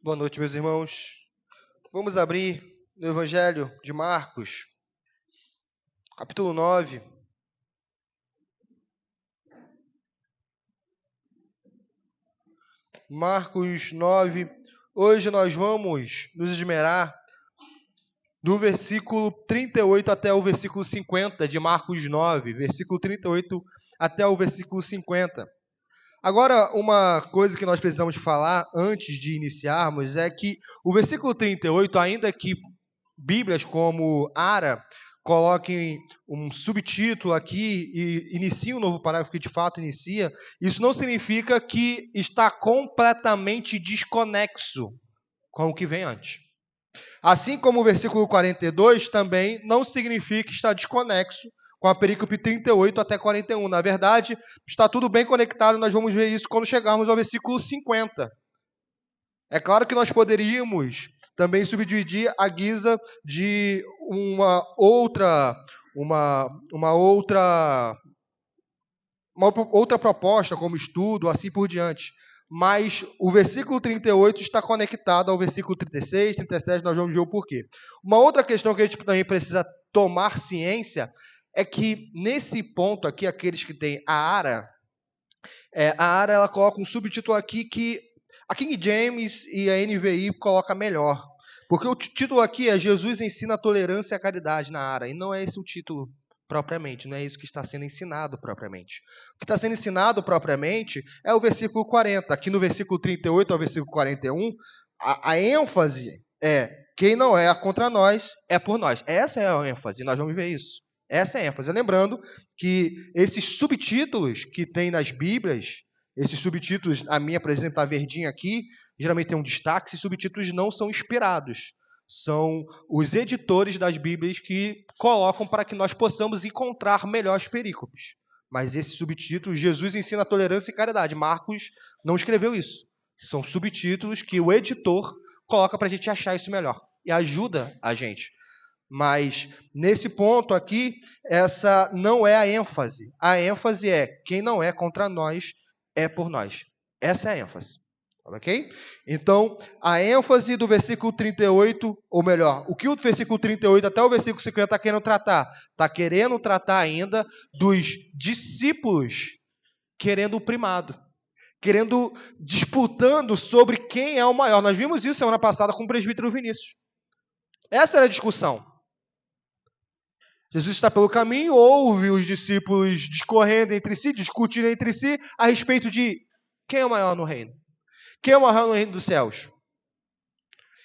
Boa noite, meus irmãos. Vamos abrir no Evangelho de Marcos, capítulo 9. Marcos 9. Hoje nós vamos nos esmerar do versículo 38 até o versículo 50 de Marcos 9. Versículo 38 até o versículo 50. Agora, uma coisa que nós precisamos falar antes de iniciarmos é que o versículo 38, ainda que Bíblias como Ara coloquem um subtítulo aqui e iniciem um novo parágrafo que de fato inicia, isso não significa que está completamente desconexo com o que vem antes. Assim como o versículo 42 também não significa que está desconexo com a perícope 38 até 41. Na verdade, está tudo bem conectado, nós vamos ver isso quando chegarmos ao versículo 50. É claro que nós poderíamos também subdividir à guisa de uma outra proposta, como estudo, assim por diante. Mas o versículo 38 está conectado ao versículo 36, 37, nós vamos ver o porquê. Uma outra questão que a gente também precisa tomar ciência é que, nesse ponto aqui, aqueles que têm a Ara ela coloca um subtítulo aqui que a King James e a NVI coloca melhor. Porque o título aqui é Jesus ensina a tolerância e a caridade na Ara. E não é esse o título propriamente, não é isso que está sendo ensinado propriamente. O que está sendo ensinado propriamente é o versículo 40. Aqui no versículo 38 ao versículo 41, a ênfase é quem não é contra nós é por nós. Essa é a ênfase, nós vamos ver isso. Essa é a ênfase. Lembrando que esses subtítulos que tem nas Bíblias, esses subtítulos, a minha, por exemplo, está verdinha aqui, geralmente tem um destaque, esses subtítulos não são inspirados. São os editores das Bíblias que colocam para que nós possamos encontrar melhor as perícopes. Mas esse subtítulo, Jesus ensina a tolerância e caridade. Marcos não escreveu isso. São subtítulos que o editor coloca para a gente achar isso melhor. E ajuda a gente. Mas, nesse ponto aqui, essa não é a ênfase. A ênfase é quem não é contra nós é por nós. Essa é a ênfase. Ok? Então, a ênfase do versículo 38, ou melhor, o que o versículo 38 até o versículo 50 está querendo tratar? Está querendo tratar ainda dos discípulos querendo o primado. Disputando sobre quem é o maior. Nós vimos isso semana passada com o presbítero Vinícius. Essa era a discussão. Jesus está pelo caminho, ouve os discípulos discorrendo entre si, discutindo entre si, a respeito de quem é o maior no reino. Quem é o maior no reino dos céus?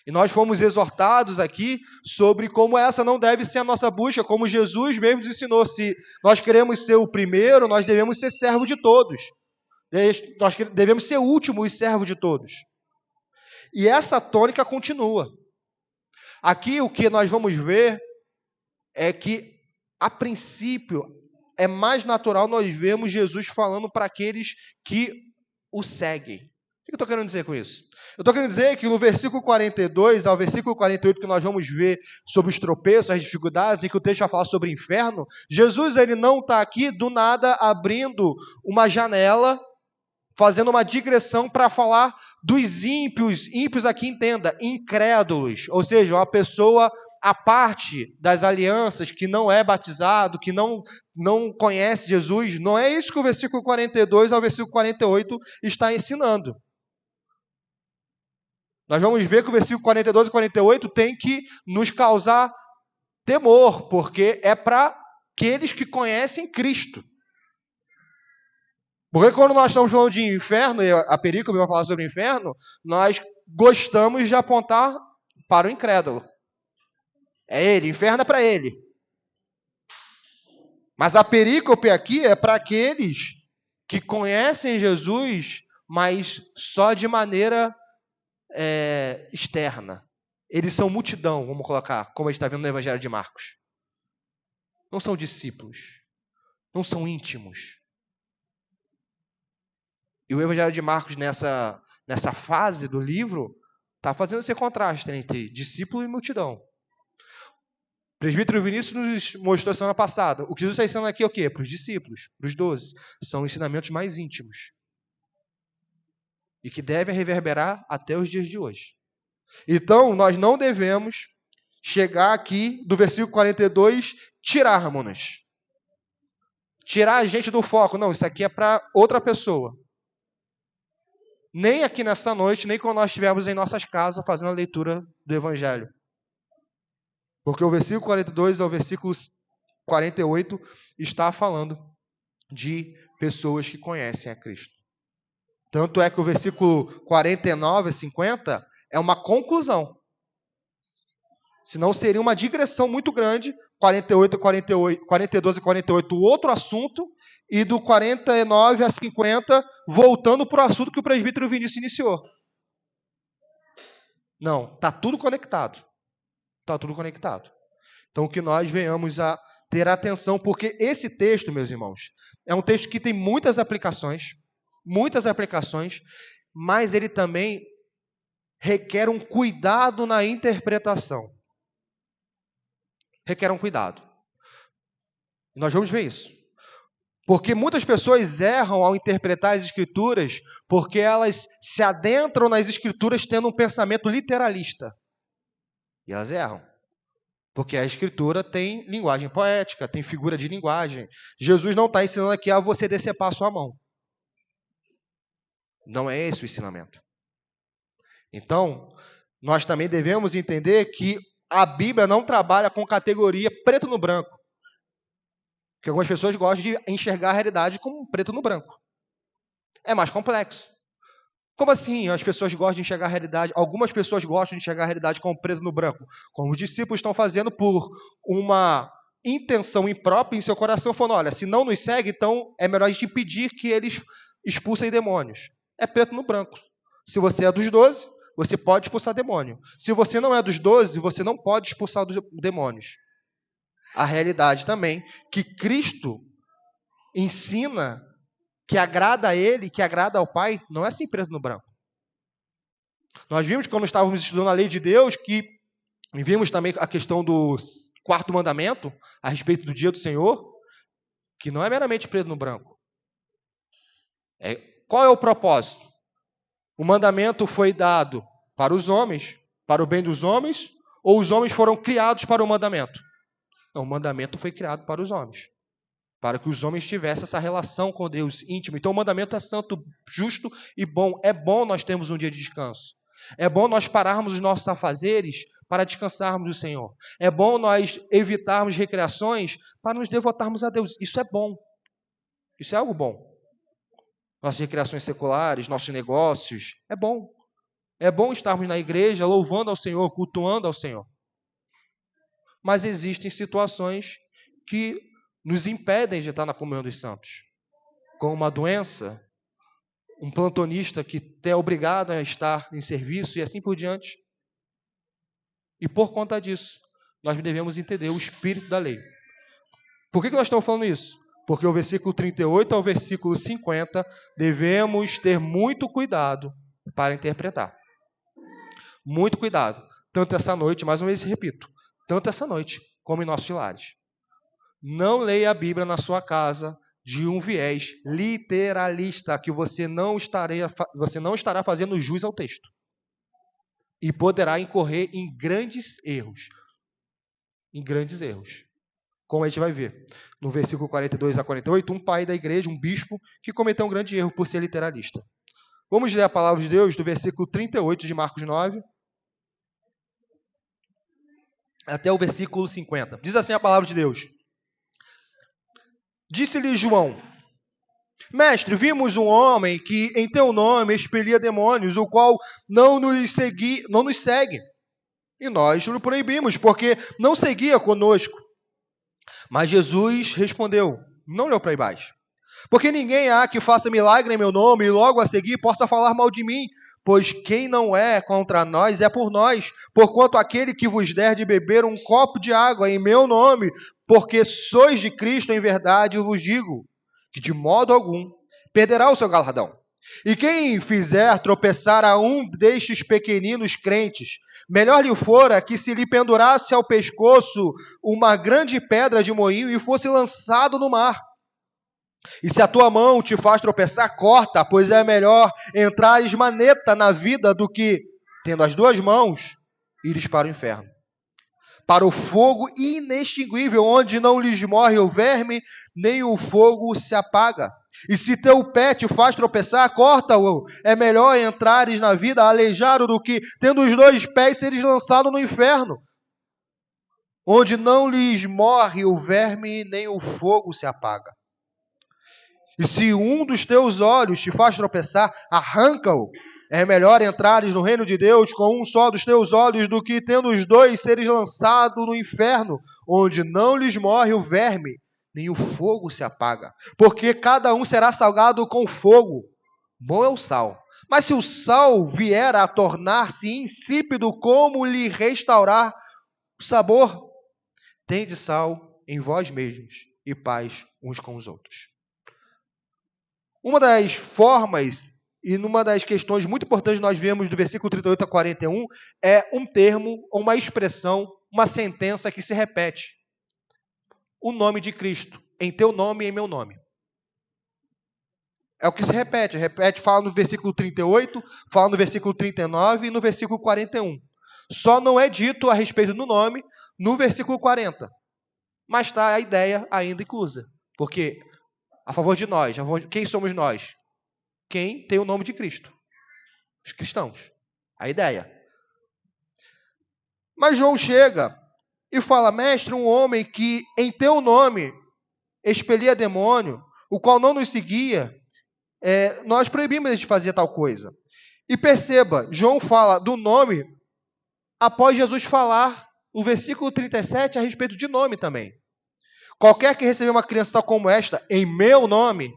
E nós fomos exortados aqui sobre como essa não deve ser a nossa busca, como Jesus mesmo nos ensinou. Se nós queremos ser o primeiro, nós devemos ser servo de todos. Nós devemos ser o último e servo de todos. E essa tônica continua. Aqui o que nós vamos ver é que, a princípio, é mais natural nós vermos Jesus falando para aqueles que o seguem. O que eu estou querendo dizer com isso? Eu estou querendo dizer que no versículo 42 ao versículo 48, que nós vamos ver sobre os tropeços, as dificuldades, e que o texto vai falar sobre o inferno, Jesus ele não está aqui do nada abrindo uma janela, fazendo uma digressão para falar dos ímpios. Ímpios aqui, entenda, incrédulos, ou seja, uma pessoa a parte das alianças, que não é batizado, que não conhece Jesus. Não é isso que o versículo 42 ao versículo 48 está ensinando. Nós vamos ver que o versículo 42 e 48 tem que nos causar temor, porque é para aqueles que conhecem Cristo. Porque quando nós estamos falando de inferno, e a perícope vai falar sobre o inferno, nós gostamos de apontar para o incrédulo. É ele, inferno é para ele. Mas a perícope aqui é para aqueles que conhecem Jesus, mas só de maneira externa. Eles são multidão, vamos colocar, como a gente está vendo no Evangelho de Marcos. Não são discípulos. Não são íntimos. E o Evangelho de Marcos, nessa fase do livro, está fazendo esse contraste entre discípulo e multidão. O presbítero Vinícius nos mostrou semana passada. O que Jesus está ensinando aqui é o quê? Para os discípulos, para os 12. São ensinamentos mais íntimos. E que devem reverberar até os dias de hoje. Então, nós não devemos chegar aqui do versículo 42, tirarmos-nos. Tirar a gente do foco. Não, isso aqui é para outra pessoa. Nem aqui nessa noite, nem quando nós estivermos em nossas casas fazendo a leitura do Evangelho. Porque o versículo 42 ao versículo 48 está falando de pessoas que conhecem a Cristo. Tanto é que o versículo 49 a 50 é uma conclusão. Senão seria uma digressão muito grande, 42 a 48, outro assunto, e do 49 a 50, voltando para o assunto que o presbítero Vinícius iniciou. Não, está tudo conectado. Está tudo conectado. Então, que nós venhamos a ter atenção, porque esse texto, meus irmãos, é um texto que tem muitas aplicações, mas ele também requer um cuidado na interpretação. Requer um cuidado. Nós vamos ver isso. Porque muitas pessoas erram ao interpretar as Escrituras, porque elas se adentram nas Escrituras tendo um pensamento literalista. E elas erram. Porque a Escritura tem linguagem poética, tem figura de linguagem. Jesus não está ensinando aqui a você decepar a sua mão. Não é esse o ensinamento. Então, nós também devemos entender que a Bíblia não trabalha com categoria preto no branco. Porque algumas pessoas gostam de enxergar a realidade como preto no branco. É mais complexo. Como assim as pessoas gostam de enxergar a realidade? Algumas pessoas gostam de enxergar a realidade como preto no branco. Como os discípulos estão fazendo por uma intenção imprópria em seu coração, falando, olha, se não nos segue, então é melhor a gente impedir que eles expulsem demônios. É preto no branco. Se você é dos 12, você pode expulsar demônio. Se você não é dos 12, você não pode expulsar os demônios. A realidade também que Cristo ensina, que agrada a Ele, que agrada ao Pai, não é assim preto no branco. Nós vimos quando estávamos estudando a lei de Deus, que vimos também a questão do 4º mandamento, a respeito do dia do Senhor, que não é meramente preto no branco. Qual é o propósito? O mandamento foi dado para os homens, para o bem dos homens, ou os homens foram criados para o mandamento? Não, o mandamento foi criado para os homens, para que os homens tivessem essa relação com Deus íntima. Então o mandamento é santo, justo e bom. É bom nós termos um dia de descanso. É bom nós pararmos os nossos afazeres para descansarmos do Senhor. É bom nós evitarmos recreações para nos devotarmos a Deus. Isso é bom. Isso é algo bom. Nossas recreações seculares, nossos negócios, é bom. É bom estarmos na igreja louvando ao Senhor, cultuando ao Senhor. Mas existem situações que nos impedem de estar na comunhão dos santos. Como uma doença, um plantonista que é obrigado a estar em serviço e assim por diante. E por conta disso, nós devemos entender o espírito da lei. Por que nós estamos falando isso? Porque o versículo 38 ao versículo 50 devemos ter muito cuidado para interpretar. Muito cuidado. Tanto essa noite, mais uma vez repito, tanto essa noite como em nossos lares. Não leia a Bíblia na sua casa de um viés literalista, que você não estará fazendo jus ao texto. E poderá incorrer em grandes erros. Em grandes erros. Como a gente vai ver. No versículo 42 a 48, um pai da igreja, um bispo, que cometeu um grande erro por ser literalista. Vamos ler a palavra de Deus do versículo 38 de Marcos 9 até o versículo 50. Diz assim a palavra de Deus. Disse-lhe João: Mestre, vimos um homem que em teu nome expelia demônios, o qual não nos segue. E nós o proibimos, porque não seguia conosco. Mas Jesus respondeu: Não lhe proibais. Porque ninguém há que faça milagre em meu nome e logo a seguir possa falar mal de mim. Pois quem não é contra nós é por nós. Porquanto aquele que vos der de beber um copo de água em meu nome, porque sois de Cristo em verdade, eu vos digo, que de modo algum perderá o seu galardão. E quem fizer tropeçar a um destes pequeninos crentes, melhor lhe fora que se lhe pendurasse ao pescoço uma grande pedra de moinho e fosse lançado no mar. E se a tua mão te faz tropeçar, corta, pois é melhor entrar esmaneta na vida do que tendo as duas mãos, ires para o inferno, para o fogo inextinguível, onde não lhes morre o verme, nem o fogo se apaga. E se teu pé te faz tropeçar, corta-o. É melhor entrares na vida aleijado do que, tendo os dois pés, seres lançado no inferno, onde não lhes morre o verme, nem o fogo se apaga. E se um dos teus olhos te faz tropeçar, arranca-o. É melhor entrares no reino de Deus com um só dos teus olhos do que, tendo os dois, seres lançado no inferno, onde não lhes morre o verme, nem o fogo se apaga. Porque cada um será salgado com fogo. Bom é o sal. Mas se o sal vier a tornar-se insípido, como lhe restaurar o sabor? Tende sal em vós mesmos e paz uns com os outros. Uma das formas e numa das questões muito importantes que nós vemos do versículo 38 a 41 é um termo, uma expressão, uma sentença que se repete. O nome de Cristo, em teu nome e em meu nome. É o que se repete. Fala no versículo 38, fala no versículo 39 e no versículo 41. Só não é dito a respeito do nome no versículo 40. Mas está a ideia ainda inclusa. Porque a favor de nós, quem somos nós? Quem tem o nome de Cristo? Os cristãos. A ideia. Mas João chega e fala, mestre, um homem que em teu nome expelia demônio, o qual não nos seguia, nós proibimos ele de fazer tal coisa. E perceba, João fala do nome após Jesus falar no versículo 37 a respeito de nome também. Qualquer que receber uma criança tal como esta, em meu nome,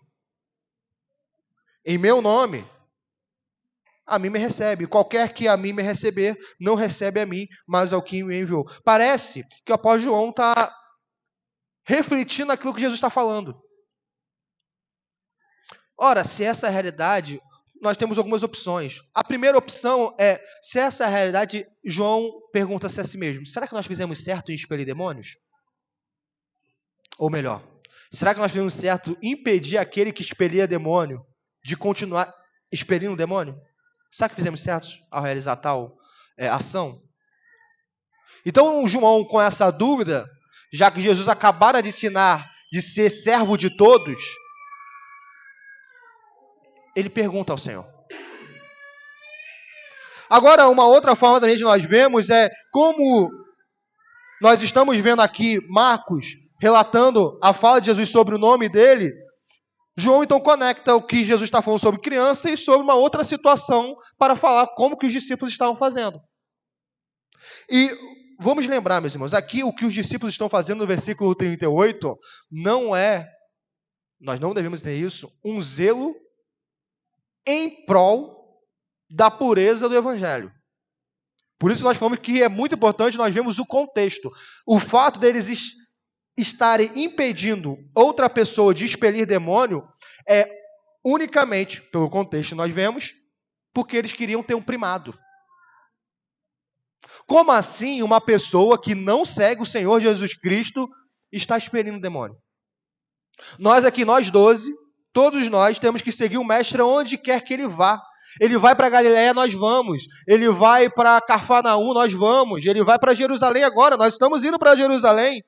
a mim me recebe. Qualquer que a mim me receber, não recebe a mim, mas ao que me enviou. Parece que o apóstolo João está refletindo aquilo que Jesus está falando. Ora, se essa é a realidade, nós temos algumas opções. A primeira opção é, se essa é a realidade, João pergunta-se a si mesmo, será que nós fizemos certo em expelir demônios? Ou melhor, será que nós fizemos certo em impedir aquele que expelia demônio de continuar expelindo o demônio? Será que fizemos certo ao realizar tal ação? Então, João, com essa dúvida, já que Jesus acabara de ensinar de ser servo de todos, ele pergunta ao Senhor. Agora, uma outra forma também de nós vemos é como nós estamos vendo aqui Marcos relatando a fala de Jesus sobre o nome dele. João então conecta o que Jesus está falando sobre criança e sobre uma outra situação para falar como que os discípulos estavam fazendo. E vamos lembrar, meus irmãos, aqui o que os discípulos estão fazendo no versículo 38 não é, nós não devemos ter isso, um zelo em prol da pureza do Evangelho. Por isso nós falamos que é muito importante nós vemos o contexto. O fato deles estarem impedindo outra pessoa de expelir demônio é unicamente, pelo contexto nós vemos, porque eles queriam ter um primado. Como assim uma pessoa que não segue o Senhor Jesus Cristo está expelindo demônio? Nós aqui, nós 12, todos nós temos que seguir o Mestre onde quer que ele vá. Ele vai para Galiléia, nós vamos. Ele vai para Cafarnaum, nós vamos. Ele vai para Jerusalém agora, nós estamos indo para Jerusalém.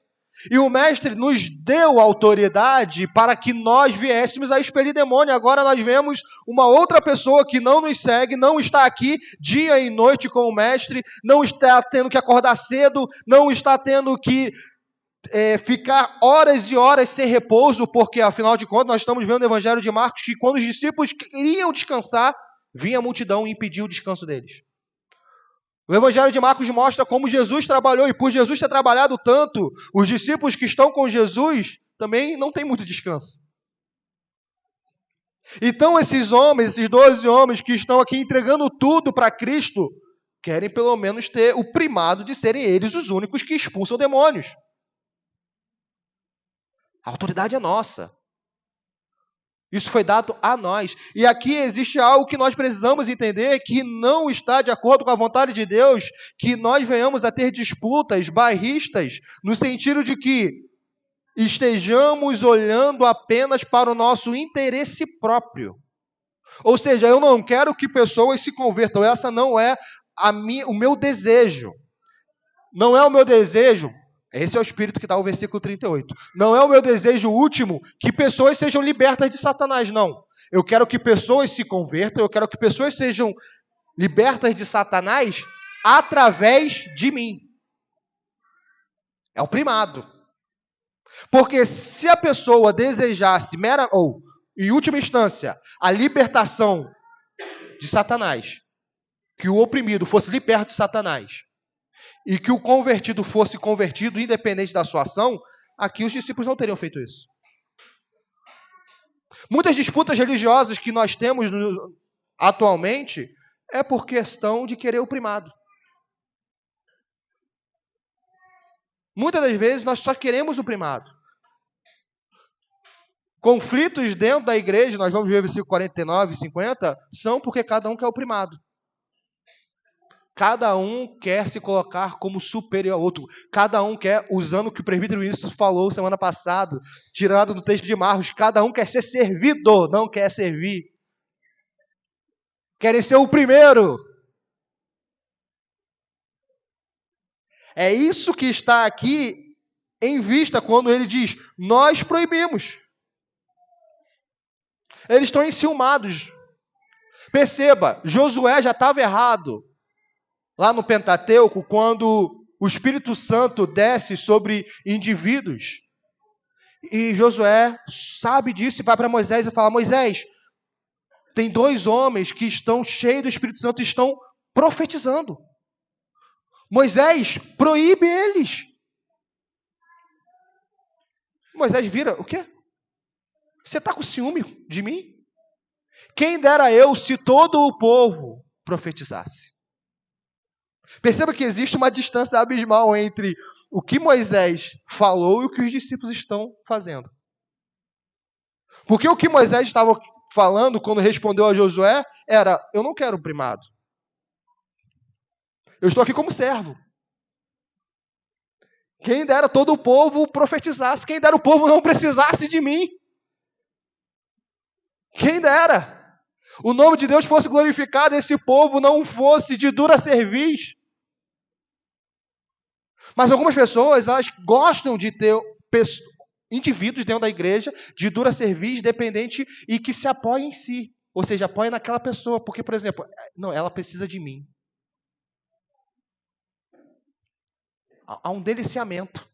E o Mestre nos deu autoridade para que nós viéssemos a expelir demônio. Agora nós vemos uma outra pessoa que não nos segue, não está aqui dia e noite com o Mestre, não está tendo que acordar cedo, não está tendo que ficar horas e horas sem repouso, porque afinal de contas nós estamos vendo no Evangelho de Marcos que quando os discípulos queriam descansar, vinha a multidão e impediu o descanso deles. O Evangelho de Marcos mostra como Jesus trabalhou, e por Jesus ter trabalhado tanto, os discípulos que estão com Jesus também não têm muito descanso. Então esses homens, esses 12 homens que estão aqui entregando tudo para Cristo, querem pelo menos ter o primado de serem eles os únicos que expulsam demônios. A autoridade é nossa. Isso foi dado a nós. E aqui existe algo que nós precisamos entender, que não está de acordo com a vontade de Deus, que nós venhamos a ter disputas bairristas, no sentido de que estejamos olhando apenas para o nosso interesse próprio. Ou seja, eu não quero que pessoas se convertam. Essa não é o meu desejo. Não é o meu desejo, esse é o Espírito que dá o versículo 38. Não é o meu desejo último que pessoas sejam libertas de Satanás, não. Eu quero que pessoas se convertam, eu quero que pessoas sejam libertas de Satanás através de mim. É o primado. Porque se a pessoa desejasse, em última instância, a libertação de Satanás, que o oprimido fosse liberto de Satanás, e que o convertido fosse convertido independente da sua ação, aqui os discípulos não teriam feito isso. Muitas disputas religiosas que nós temos atualmente é por questão de querer o primado. Muitas das vezes nós só queremos o primado. Conflitos dentro da igreja, nós vamos ver versículo 49 e 50, são porque cada um quer o primado. Cada um quer se colocar como superior ao outro. Cada um quer, usando o que o presbítero Wilson falou semana passada, tirado do texto de Marcos, cada um quer ser servido, não quer servir. Querem ser o primeiro. É isso que está aqui em vista quando ele diz, nós proibimos. Eles estão enciumados. Perceba, Josué já estava errado. Lá no Pentateuco, quando o Espírito Santo desce sobre indivíduos, e Josué sabe disso e vai para Moisés e fala, Moisés, tem 2 homens que estão cheios do Espírito Santo e estão profetizando. Moisés, proíbe eles. Moisés vira, o quê? Você está com ciúme de mim? Quem dera eu se todo o povo profetizasse. Perceba que existe uma distância abismal entre o que Moisés falou e o que os discípulos estão fazendo. Porque o que Moisés estava falando quando respondeu a Josué era, eu não quero o primado. Eu estou aqui como servo. Quem dera todo o povo profetizasse, quem dera o povo não precisasse de mim. Quem dera o nome de Deus fosse glorificado, esse povo não fosse de dura cerviz. Mas algumas pessoas, elas gostam de ter indivíduos dentro da igreja de dura cerviz, dependente e que se apoiem em si. Ou seja, apoiem naquela pessoa. Porque, por exemplo, não, ela precisa de mim. Há um deliciamento.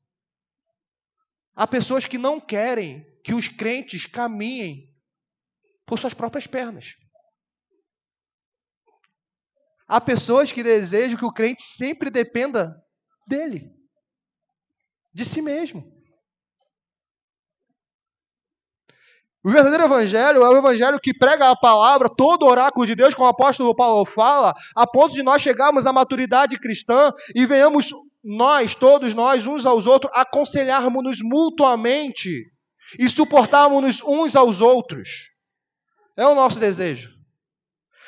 Há pessoas que não querem que os crentes caminhem por suas próprias pernas. Há pessoas que desejam que o crente sempre dependa dele, de si mesmo. O verdadeiro evangelho é o evangelho que prega a palavra, todo o oráculo de Deus, como o apóstolo Paulo fala, a ponto de nós chegarmos à maturidade cristã e venhamos nós, todos nós, uns aos outros, aconselharmos-nos mutuamente e suportarmos uns aos outros. É o nosso desejo.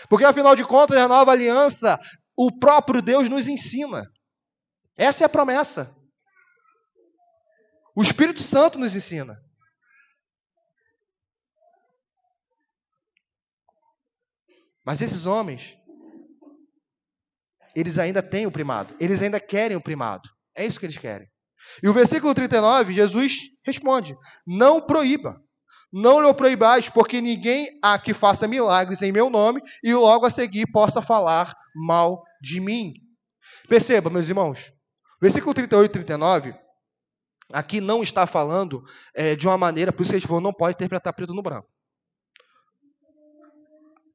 Porque, afinal de contas, a nova aliança, o próprio Deus nos ensina. Essa é a promessa. O Espírito Santo nos ensina. Mas esses homens, eles ainda têm o primado. Eles ainda querem o primado. É isso que eles querem. E o versículo 39, Jesus responde, não proíba. Não lhe proibais, porque ninguém há que faça milagres em meu nome e logo a seguir possa falar mal de mim. Perceba, meus irmãos, versículo 38 e 39, aqui não está falando de uma maneira, por isso que eles falam, não pode interpretar preto no branco.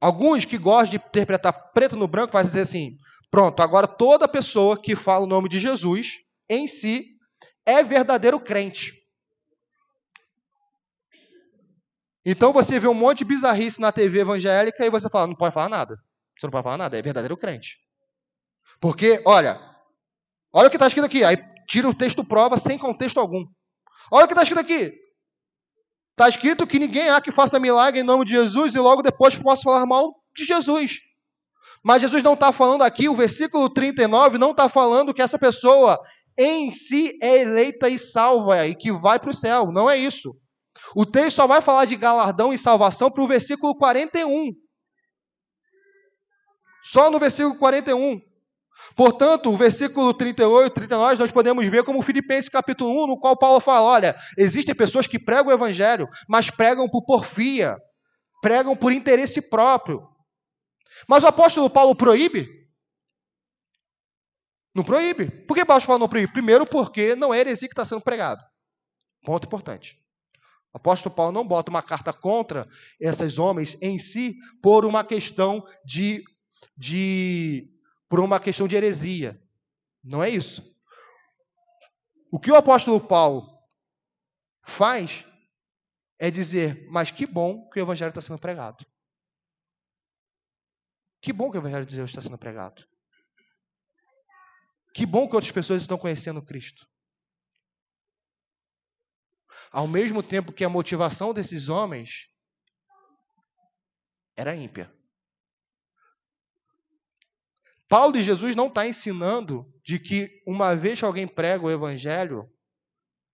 Alguns que gostam de interpretar preto no branco fazem dizer assim, pronto, agora toda pessoa que fala o nome de Jesus, em si, é verdadeiro crente. Então você vê um monte de bizarrice na TV evangélica e você fala, não pode falar nada. Você não pode falar nada, é verdadeiro crente. Porque, olha o que está escrito aqui. Aí tira o texto prova sem contexto algum. Olha o que está escrito aqui. Está escrito que ninguém há que faça milagre em nome de Jesus e logo depois possa falar mal de Jesus. Mas Jesus não está falando aqui, o versículo 39 não está falando que essa pessoa em si é eleita e salva e que vai para o céu. Não é isso. O texto só vai falar de galardão e salvação para o versículo 41. Só no versículo 41. Portanto, o versículo 38, 39, nós podemos ver como Filipenses capítulo 1, no qual Paulo fala, olha, existem pessoas que pregam o evangelho, mas pregam por porfia, pregam por interesse próprio. Mas o apóstolo Paulo proíbe? Não proíbe. Por que o apóstolo Paulo não proíbe? Primeiro, porque não é heresia que está sendo pregado. Ponto importante. O apóstolo Paulo não bota uma carta contra esses homens em si por uma questão por uma questão de heresia. Não é isso. O que o apóstolo Paulo faz é dizer, mas que bom que o evangelho está sendo pregado. Que bom que o evangelho de Deus está sendo pregado. Que bom que outras pessoas estão conhecendo Cristo. Ao mesmo tempo que a motivação desses homens era ímpia. Paulo e Jesus não está ensinando de que uma vez que alguém prega o evangelho,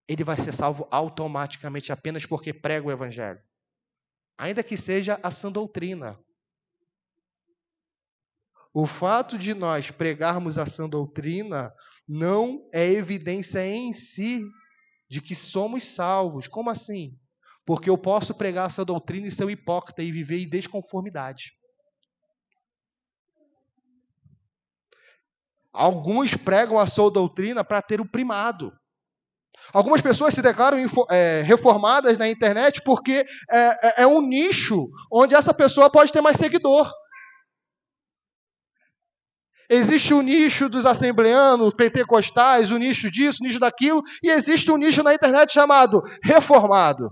ele vai ser salvo automaticamente apenas porque prega o evangelho. Ainda que seja a sã doutrina. O fato de nós pregarmos a sã doutrina não é evidência em si de que somos salvos. Como assim? Porque eu posso pregar essa doutrina e ser um hipócrita e viver em desconformidade. Alguns pregam a sua doutrina para ter o primado. Algumas pessoas se declaram reformadas na internet porque é um nicho onde essa pessoa pode ter mais seguidor. Existe o nicho dos assembleanos, pentecostais, o nicho disso, o nicho daquilo, e existe um nicho na internet chamado reformado.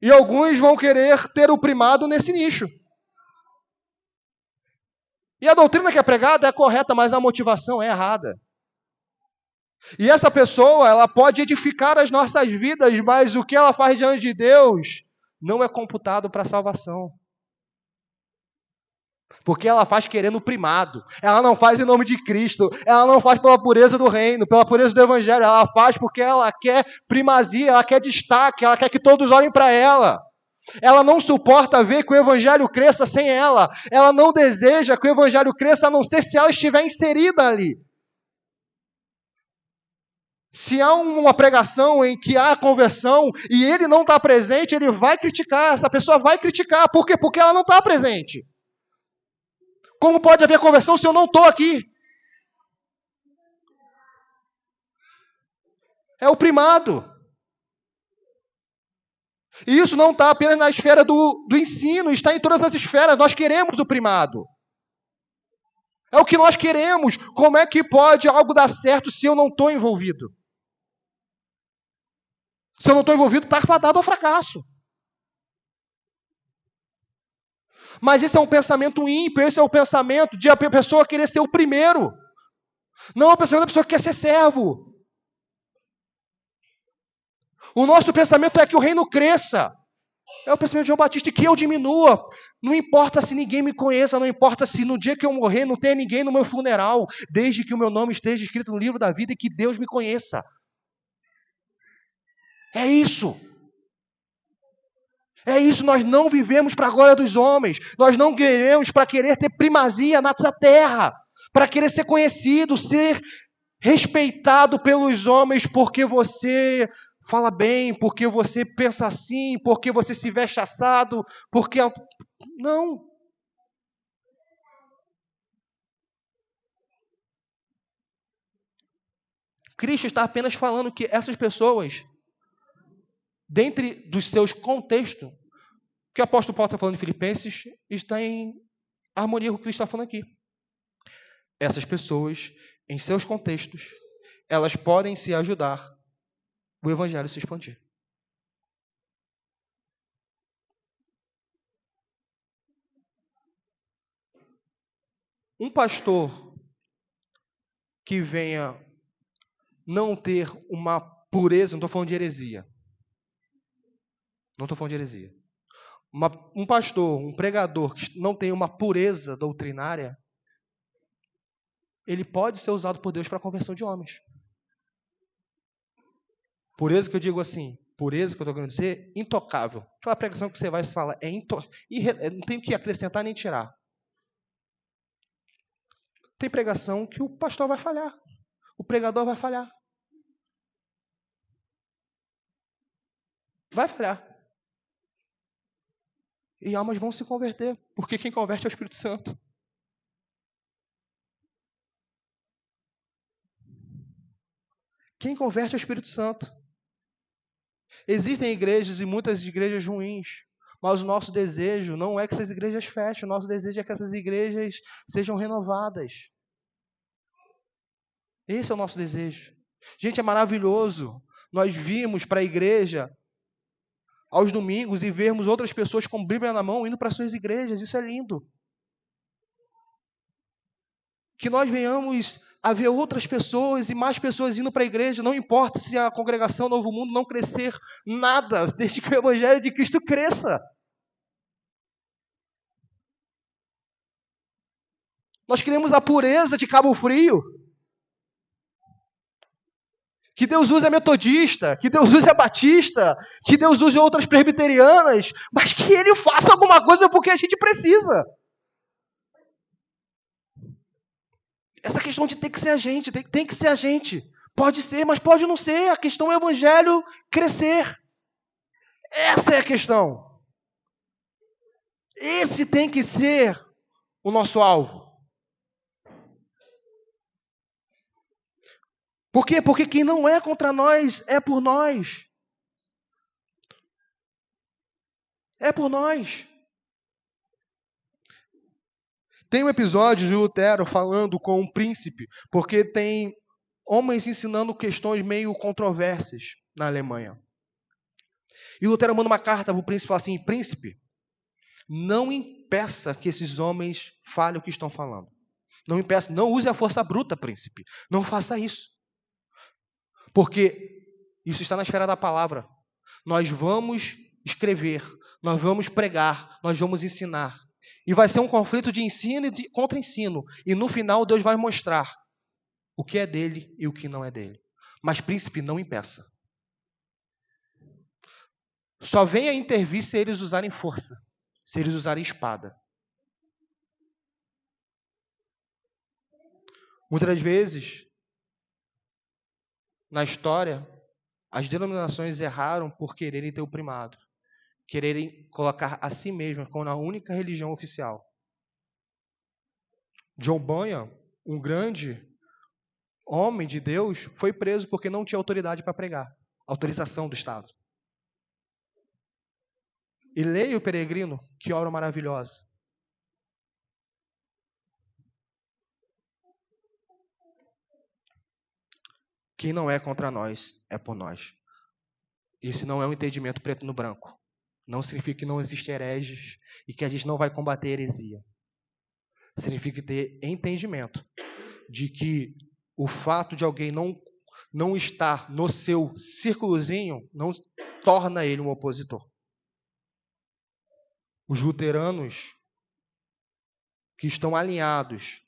E alguns vão querer ter o primado nesse nicho. E a doutrina que é pregada é correta, mas a motivação é errada. E essa pessoa, ela pode edificar as nossas vidas, mas o que ela faz diante de Deus não é computado para a salvação. Porque ela faz querendo o primado. Ela não faz em nome de Cristo. Ela não faz pela pureza do reino, pela pureza do evangelho. Ela faz porque ela quer primazia, ela quer destaque, ela quer que todos olhem para ela. Ela não suporta ver que o evangelho cresça sem ela. Ela não deseja que o evangelho cresça a não ser se ela estiver inserida ali. Se há uma pregação em que há conversão e ele não está presente, ele vai criticar. Essa pessoa vai criticar. Por quê? Porque ela não está presente. Como pode haver conversão se eu não estou aqui? É o primado. E isso não está apenas na esfera do ensino, está em todas as esferas. Nós queremos o primado. É o que nós queremos. Como é que pode algo dar certo se eu não estou envolvido? Se eu não estou envolvido, está fadado ao fracasso. Mas esse é um pensamento ímpio, esse é o pensamento de a pessoa querer ser o primeiro. Não é o pensamento da pessoa que quer ser servo. O nosso pensamento é que o reino cresça. É o pensamento de João Batista, que eu diminua. Não importa se ninguém me conheça, não importa se no dia que eu morrer não tenha ninguém no meu funeral, desde que o meu nome esteja escrito no livro da vida e que Deus me conheça. É isso. É isso, nós não vivemos para a glória dos homens. Nós não queremos para querer ter primazia nessa terra. Para querer ser conhecido, ser respeitado pelos homens porque você fala bem, porque você pensa assim, porque você se veste assado, porque... Não. Cristo está apenas falando que essas pessoas, dentre dos seus contextos, que o apóstolo Paulo está falando em Filipenses, está em harmonia com o que Cristo está falando aqui. Essas pessoas, em seus contextos, elas podem se ajudar o evangelho se expandir. Um pastor que venha não ter uma pureza, não estou falando de heresia. Não estou falando de heresia. Um pastor, um pregador que não tem uma pureza doutrinária, ele pode ser usado por Deus para a conversão de homens. Pureza que eu digo assim, pureza que eu estou querendo dizer, intocável. Aquela pregação que você vai falar, não tem o que acrescentar nem tirar. Tem pregação que o pastor vai falhar, o pregador vai falhar. Vai falhar. E almas vão se converter, porque quem converte é o Espírito Santo. Quem converte é o Espírito Santo. Existem igrejas e muitas igrejas ruins, mas o nosso desejo não é que essas igrejas fechem, o nosso desejo é que essas igrejas sejam renovadas. Esse é o nosso desejo. Gente, é maravilhoso nós virmos para a igreja aos domingos e vermos outras pessoas com Bíblia na mão indo para suas igrejas. Isso é lindo. Que nós venhamos a ver outras pessoas e mais pessoas indo para a igreja, não importa se a congregação Novo Mundo não crescer nada, desde que o Evangelho de Cristo cresça. Nós queremos a pureza de Cabo Frio. Que Deus use a metodista, que Deus use a batista, que Deus use outras presbiterianas, mas que Ele faça alguma coisa porque a gente precisa. Essa questão de ter que ser a gente, tem que ser a gente. Pode ser, mas pode não ser. A questão é o Evangelho crescer. Essa é a questão. Esse tem que ser o nosso alvo. Por quê? Porque quem não é contra nós é por nós. É por nós. Tem um episódio de Lutero falando com um príncipe, porque tem homens ensinando questões meio controversas na Alemanha. E Lutero manda uma carta para o príncipe e fala assim: príncipe, não impeça que esses homens falem o que estão falando. Não impeça, não use a força bruta, príncipe. Não faça isso. Porque isso está na esfera da palavra. Nós vamos escrever, nós vamos pregar, nós vamos ensinar. E vai ser um conflito de ensino e de contra-ensino. E no final Deus vai mostrar o que é dele e o que não é dele. Mas, príncipe, não impeça. Só venha intervir se eles usarem força, se eles usarem espada. Muitas das vezes, na história, as denominações erraram por quererem ter o primado. Quererem colocar a si mesmas como a única religião oficial. John Bunyan, um grande homem de Deus, foi preso porque não tinha autoridade para pregar. Autorização do Estado. E leia o Peregrino, que obra maravilhosa. Quem não é contra nós, é por nós. Isso não é um entendimento preto no branco. Não significa que não existem hereges e que a gente não vai combater a heresia. Significa ter entendimento de que o fato de alguém não estar no seu círculozinho não torna ele um opositor. Os luteranos que estão alinhados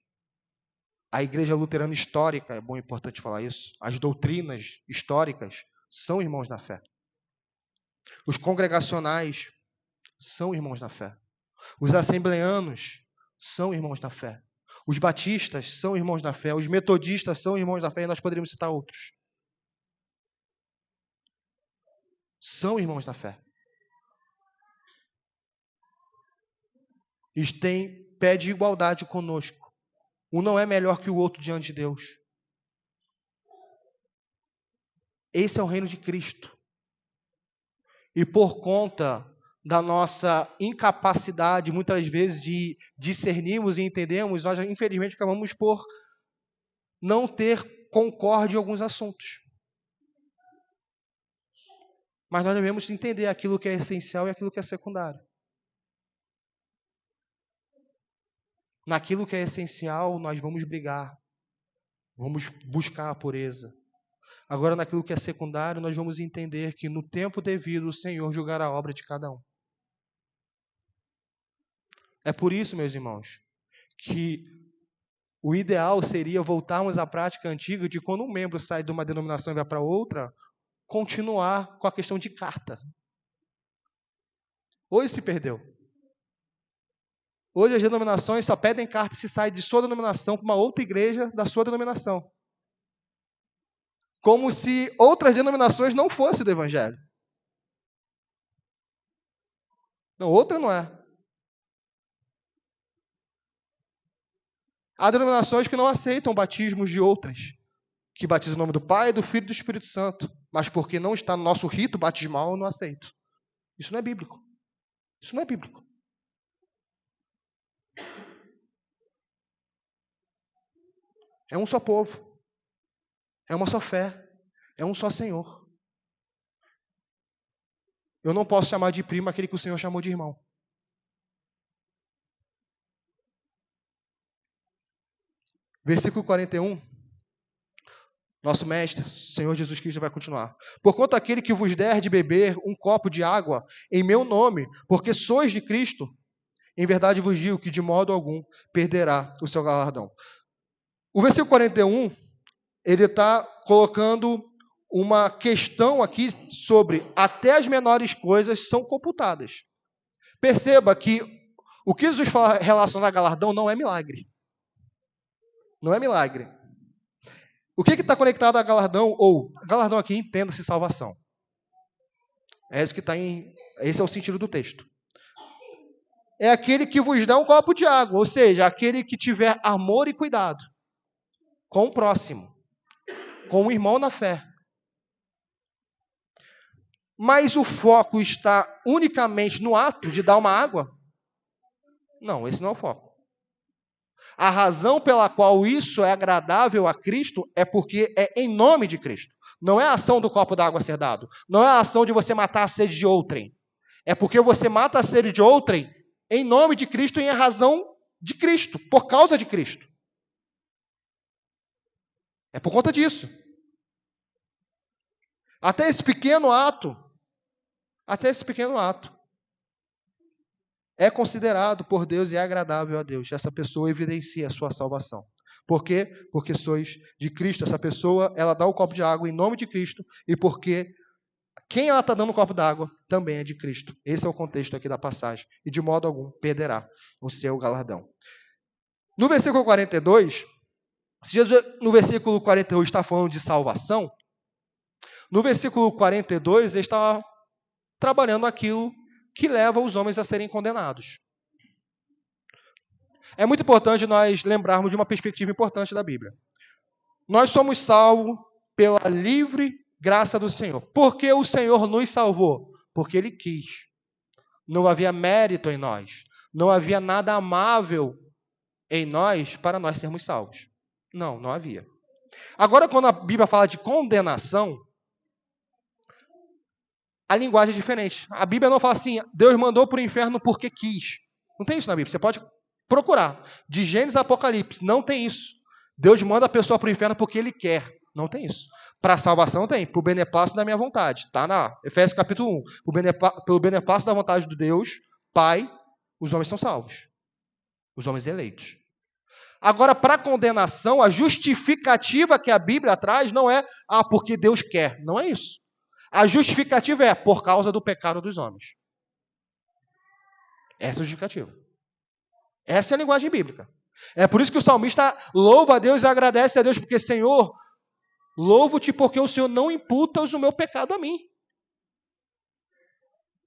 à igreja luterana histórica, é bom e importante falar isso, as doutrinas históricas são irmãos na fé. Os congregacionais são irmãos na fé. Os assembleanos são irmãos na fé. Os batistas são irmãos da fé. Os metodistas são irmãos da fé. E nós poderíamos citar outros. São irmãos da fé. Eles têm pé de igualdade conosco. Um não é melhor que o outro diante de Deus. Esse é o reino de Cristo. E por conta da nossa incapacidade, muitas vezes, de discernirmos e entendermos, nós, infelizmente, acabamos por não ter concórdia em alguns assuntos. Mas nós devemos entender aquilo que é essencial e aquilo que é secundário. Naquilo que é essencial, nós vamos brigar. Vamos buscar a pureza. Agora, naquilo que é secundário, nós vamos entender que no tempo devido o Senhor julgará a obra de cada um. É por isso, meus irmãos, que o ideal seria voltarmos à prática antiga de quando um membro sai de uma denominação e vai para outra, continuar com a questão de carta. Hoje se perdeu. Hoje as denominações só pedem carta se sai de sua denominação para uma outra igreja da sua denominação. Como se outras denominações não fossem do Evangelho. Não, outra não é. Há denominações que não aceitam batismos de outras, que batizam o nome do Pai, do Filho e do Espírito Santo. Mas porque não está no nosso rito batismal, eu não aceito. Isso não é bíblico. Isso não é bíblico. É um só povo. É uma só fé. É um só Senhor. Eu não posso chamar de primo aquele que o Senhor chamou de irmão. Versículo 41. Nosso mestre, Senhor Jesus Cristo, vai continuar. Porquanto aquele que vos der de beber um copo de água em meu nome, porque sois de Cristo, em verdade vos digo que de modo algum perderá o seu galardão. O versículo 41, ele está colocando uma questão aqui sobre até as menores coisas são computadas. Perceba que o que Jesus fala relacionado a galardão não é milagre. Não é milagre. O que está conectado a galardão? Ou, galardão aqui, entenda-se salvação. Esse é o sentido do texto. É aquele que vos dá um copo de água, ou seja, aquele que tiver amor e cuidado com o próximo, com o irmão na fé. Mas o foco está unicamente no ato de dar uma água? Não, esse não é o foco. A razão pela qual isso é agradável a Cristo é porque é em nome de Cristo. Não é a ação do copo d'água ser dado. Não é a ação de você matar a sede de outrem. É porque você mata a sede de outrem em nome de Cristo e em razão de Cristo, por causa de Cristo. É por conta disso. Até esse pequeno ato é considerado por Deus e é agradável a Deus. Essa pessoa evidencia a sua salvação. Por quê? Porque sois de Cristo. Essa pessoa, ela dá o copo de água em nome de Cristo e porque quem ela está dando o copo d'água também é de Cristo. Esse é o contexto aqui da passagem. E de modo algum perderá o seu galardão. No versículo 42, se Jesus no versículo 41 está falando de salvação, no versículo 42 ele está trabalhando aquilo que leva os homens a serem condenados. É muito importante nós lembrarmos de uma perspectiva importante da Bíblia. Nós somos salvos pela livre graça do Senhor. Por que o Senhor nos salvou? Porque Ele quis. Não havia mérito em nós. Não havia nada amável em nós para nós sermos salvos. Não havia. Agora, quando a Bíblia fala de condenação, a linguagem é diferente. A Bíblia não fala assim, Deus mandou para o inferno porque quis. Não tem isso na Bíblia. Você pode procurar. De Gênesis a Apocalipse, não tem isso. Deus manda a pessoa para o inferno porque Ele quer. Não tem isso. Para a salvação tem. Para o beneplácito da minha vontade. Está na Efésios capítulo 1. Pelo beneplácito da vontade de Deus, Pai, os homens são salvos. Os homens eleitos. Agora, para a condenação, a justificativa que a Bíblia traz não é porque Deus quer. Não é isso. A justificativa é por causa do pecado dos homens. Essa é a justificativa. Essa é a linguagem bíblica. É por isso que o salmista louva a Deus e agradece a Deus, porque, Senhor, louvo-te porque o Senhor não imputas o meu pecado a mim.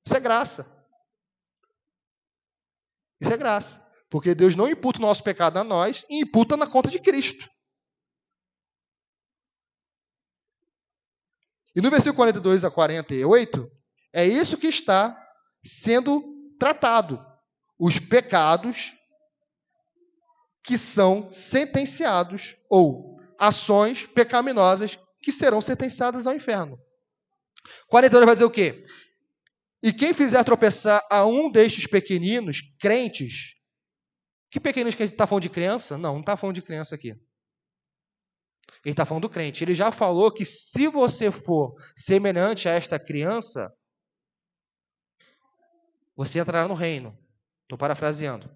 Isso é graça. Isso é graça. Porque Deus não imputa o nosso pecado a nós e imputa na conta de Cristo. E no versículo 42 a 48, é isso que está sendo tratado. Os pecados que são sentenciados, ou ações pecaminosas que serão sentenciadas ao inferno. 42 vai dizer o quê? E quem fizer tropeçar a um destes pequeninos, crentes, que pequeninos que a gente está falando de criança? Não está falando de criança aqui. Ele está falando do crente. Ele já falou que se você for semelhante a esta criança, você entrará no reino. Estou parafraseando.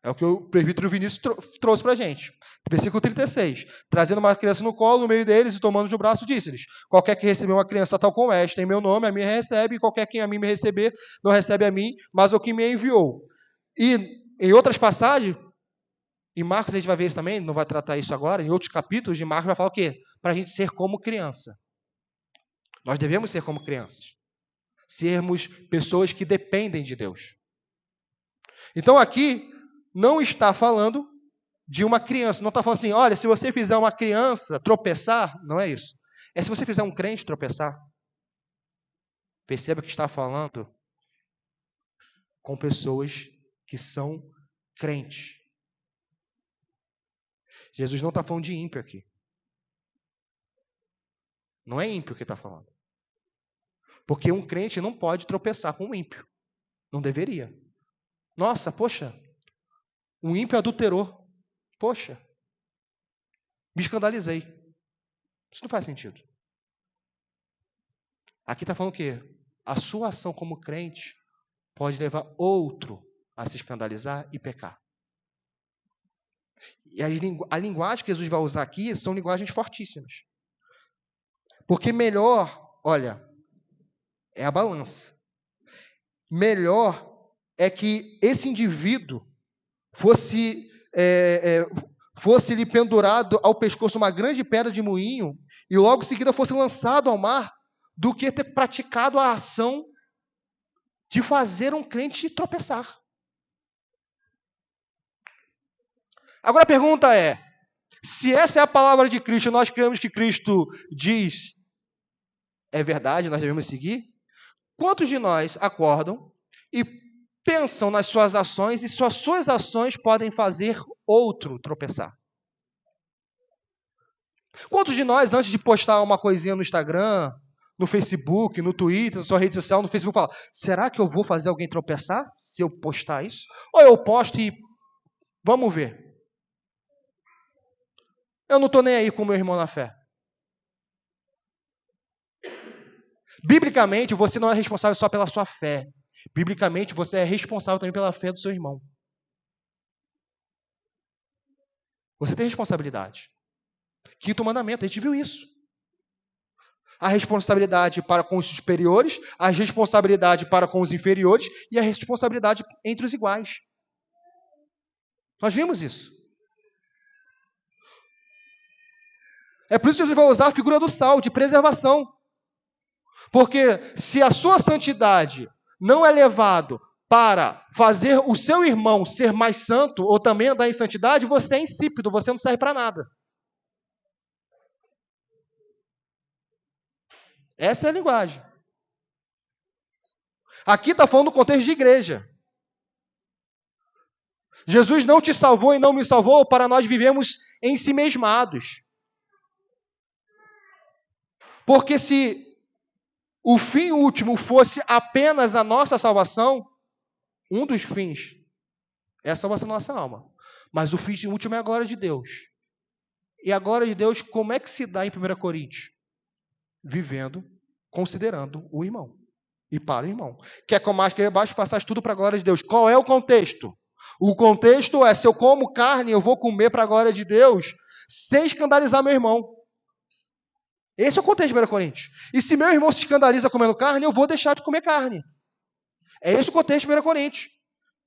É o que o presbítero Vinícius trouxe para a gente. Versículo 36. Trazendo uma criança no colo, no meio deles, e tomando no braço, disse-lhes: qualquer que receber uma criança tal como esta, em meu nome, a mim recebe, e qualquer que a mim me receber, não recebe a mim, mas o que me enviou. E em outras passagens, em Marcos a gente vai ver isso também, não vai tratar isso agora, em outros capítulos de Marcos vai falar o quê? Para a gente ser como criança. Nós devemos ser como crianças. Sermos pessoas que dependem de Deus. Então aqui não está falando de uma criança. Não está falando assim, olha, se você fizer uma criança tropeçar, não é isso. É se você fizer um crente tropeçar. Perceba que está falando com pessoas que são crentes. Jesus não está falando de ímpio aqui. Não é ímpio que está falando. Porque um crente não pode tropeçar com um ímpio. Não deveria. Nossa, poxa, um ímpio adulterou. Poxa, me escandalizei. Isso não faz sentido. Aqui está falando o quê? A sua ação como crente pode levar outro a se escandalizar e pecar. E a linguagem que Jesus vai usar aqui são linguagens fortíssimas. Porque melhor, olha, é a balança. Melhor é que esse indivíduo fosse-lhe pendurado ao pescoço uma grande pedra de moinho e logo em seguida fosse lançado ao mar, do que ter praticado a ação de fazer um crente tropeçar. Agora a pergunta é, se essa é a palavra de Cristo, nós cremos que Cristo diz, é verdade, nós devemos seguir, quantos de nós acordam e pensam nas suas ações e suas ações podem fazer outro tropeçar? Quantos de nós, antes de postar uma coisinha no Instagram, no Facebook, no Twitter, na sua rede social, no Facebook, fala, será que eu vou fazer alguém tropeçar se eu postar isso? Ou eu posto e vamos ver. Eu não estou nem aí com o meu irmão na fé. Biblicamente, você não é responsável só pela sua fé. Biblicamente, você é responsável também pela fé do seu irmão. Você tem responsabilidade. Quinto mandamento, a gente viu isso. A responsabilidade para com os superiores, a responsabilidade para com os inferiores e a responsabilidade entre os iguais. Nós vimos isso. É por isso que Jesus vai usar a figura do sal, de preservação. Porque se a sua santidade não é levado para fazer o seu irmão ser mais santo ou também andar em santidade, você é insípido, você não serve para nada. Essa é a linguagem. Aqui está falando do contexto de igreja. Jesus não te salvou e não me salvou para nós vivermos em si mesmados. Porque se o fim último fosse apenas a nossa salvação, um dos fins é a salvação da nossa alma. Mas o fim último é a glória de Deus. E a glória de Deus, como é que se dá em 1 Coríntios? Vivendo, considerando o irmão. E para o irmão. Quer comas, quer bebas, faças tudo para a glória de Deus. Qual é o contexto? O contexto é, se eu como carne, eu vou comer para a glória de Deus, sem escandalizar meu irmão. Esse é o contexto de 1 Coríntios. E se meu irmão se escandaliza comendo carne, eu vou deixar de comer carne. É esse o contexto de 1 Coríntios.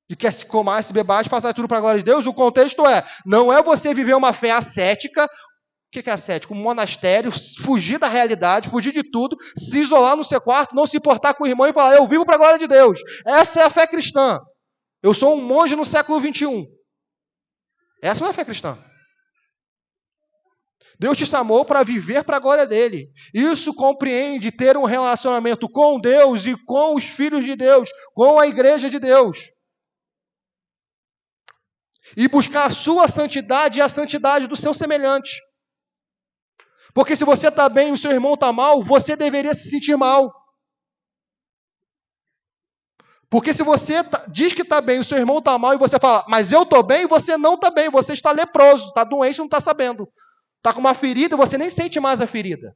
De que se comas, se bebas, faças tudo para a glória de Deus. O contexto é, não é você viver uma fé ascética. O que é ascético? Um monastério, fugir da realidade, fugir de tudo, se isolar no seu quarto, não se importar com o irmão e falar, eu vivo para a glória de Deus. Essa é a fé cristã. Eu sou um monge no século 21. Essa não é a fé cristã. Deus te chamou para viver para a glória dele. Isso compreende ter um relacionamento com Deus e com os filhos de Deus, com a igreja de Deus. E buscar a sua santidade e a santidade do seu semelhante. Porque se você está bem e o seu irmão está mal, você deveria se sentir mal. Porque se você diz que está bem e o seu irmão está mal e você fala, mas eu estou bem, você não está bem, você está leproso, está doente e não está sabendo. Está com uma ferida e você nem sente mais a ferida.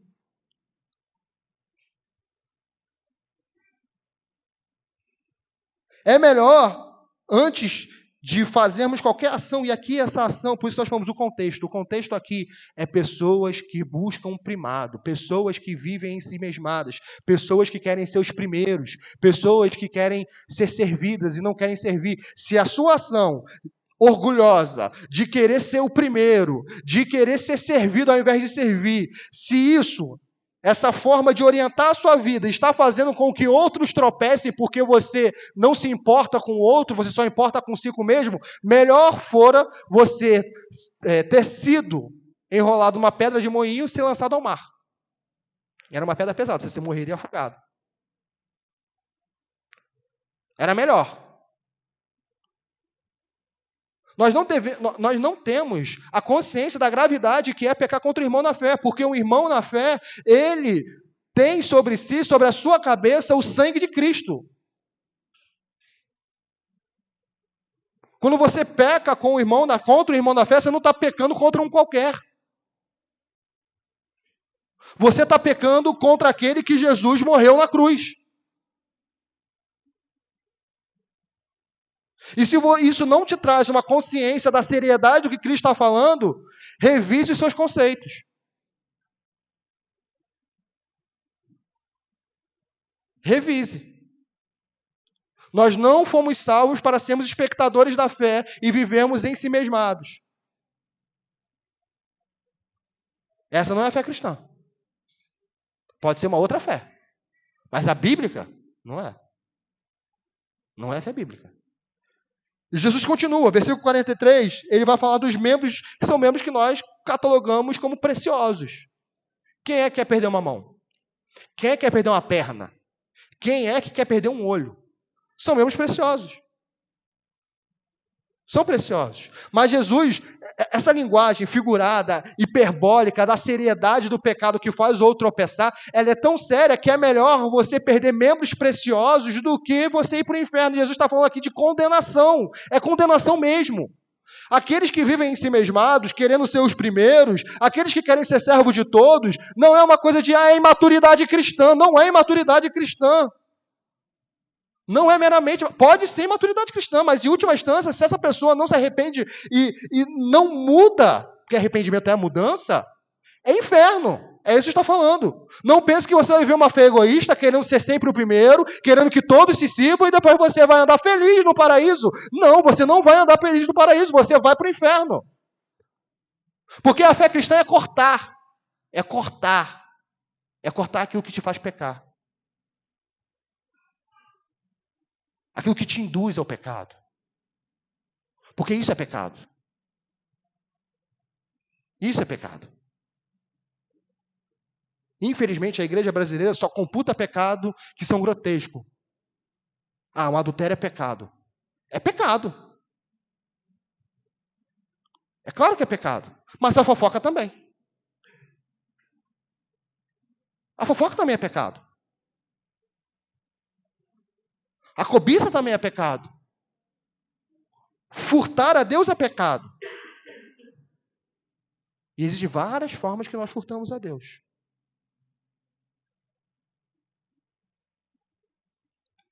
É melhor, antes de fazermos qualquer ação, e aqui essa ação, por isso nós falamos o contexto. O contexto aqui é pessoas que buscam primado, pessoas que vivem em si mesmadas, pessoas que querem ser os primeiros, pessoas que querem ser servidas e não querem servir. Se a sua ação orgulhosa de querer ser o primeiro, de querer ser servido ao invés de servir, se isso, essa forma de orientar a sua vida está fazendo com que outros tropecem porque você não se importa com o outro, você só importa consigo mesmo, melhor fora você ter sido enrolado numa pedra de moinho e ser lançado ao mar. Era uma pedra pesada, você morreria afogado. Era melhor. Nós não temos a consciência da gravidade que é pecar contra o irmão na fé, porque o irmão na fé, ele tem sobre si, sobre a sua cabeça, o sangue de Cristo. Quando você peca contra o irmão na fé, você não está pecando contra um qualquer. Você está pecando contra aquele que Jesus morreu na cruz. E se isso não te traz uma consciência da seriedade do que Cristo está falando, revise os seus conceitos. Revise. Nós não fomos salvos para sermos espectadores da fé e vivemos em si mesmados. Essa não é a fé cristã. Pode ser uma outra fé. Mas a bíblica não é. Não é a fé bíblica. E Jesus continua, versículo 43, ele vai falar dos membros, que são membros que nós catalogamos como preciosos. Quem é que quer perder uma mão? Quem é que quer perder uma perna? Quem é que quer perder um olho? São membros preciosos. São preciosos. Mas Jesus, essa linguagem figurada, hiperbólica, da seriedade do pecado que faz o outro tropeçar, ela é tão séria que é melhor você perder membros preciosos do que você ir para o inferno. Jesus está falando aqui de condenação. É condenação mesmo. Aqueles que vivem em si mesmados, querendo ser os primeiros, aqueles que querem ser servos de todos, não é uma coisa de imaturidade cristã. Não é imaturidade cristã. Não é meramente, pode ser maturidade cristã, mas em última instância, se essa pessoa não se arrepende e não muda, porque arrependimento é a mudança, é inferno. É isso que está falando. Não pense que você vai viver uma fé egoísta, querendo ser sempre o primeiro, querendo que todos se sirvam e depois você vai andar feliz no paraíso. Não, você não vai andar feliz no paraíso, você vai para o inferno. Porque a fé cristã é cortar. É cortar. É cortar aquilo que te faz pecar. Aquilo que te induz ao pecado. Porque isso é pecado. Isso é pecado. Infelizmente, a igreja brasileira só computa pecado que são grotescos. O adultério é pecado. É pecado. É claro que é pecado. Mas a fofoca também. A fofoca também é pecado. A cobiça também é pecado. Furtar a Deus é pecado. E existem várias formas que nós furtamos a Deus.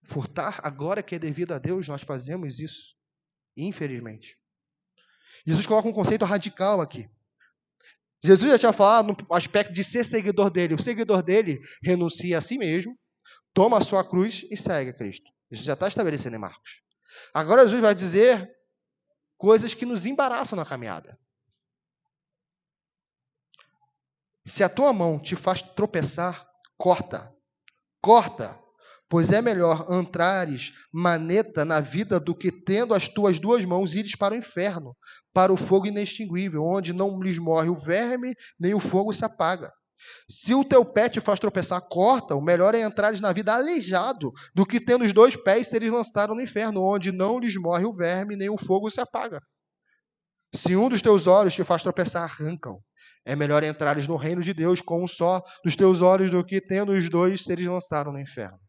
Furtar a glória que é devida a Deus, nós fazemos isso. Infelizmente. Jesus coloca um conceito radical aqui. Jesus já tinha falado no aspecto de ser seguidor dele. O seguidor dele renuncia a si mesmo, toma a sua cruz e segue a Cristo. Isso já está estabelecido em Marcos. Agora Jesus vai dizer coisas que nos embaraçam na caminhada. Se a tua mão te faz tropeçar, corta. Corta. Pois é melhor entrares maneta na vida do que, tendo as tuas duas mãos, ires para o inferno, para o fogo inextinguível, onde não lhes morre o verme, nem o fogo se apaga. Se o teu pé te faz tropeçar, corta. O melhor é entrares na vida aleijado, do que, tendo os dois pés, seres lançados no inferno, onde não lhes morre o verme, nem o fogo se apaga. Se um dos teus olhos te faz tropeçar, arranca-o. É melhor entrares no reino de Deus com um só dos teus olhos, do que, tendo os dois, seres lançados no inferno.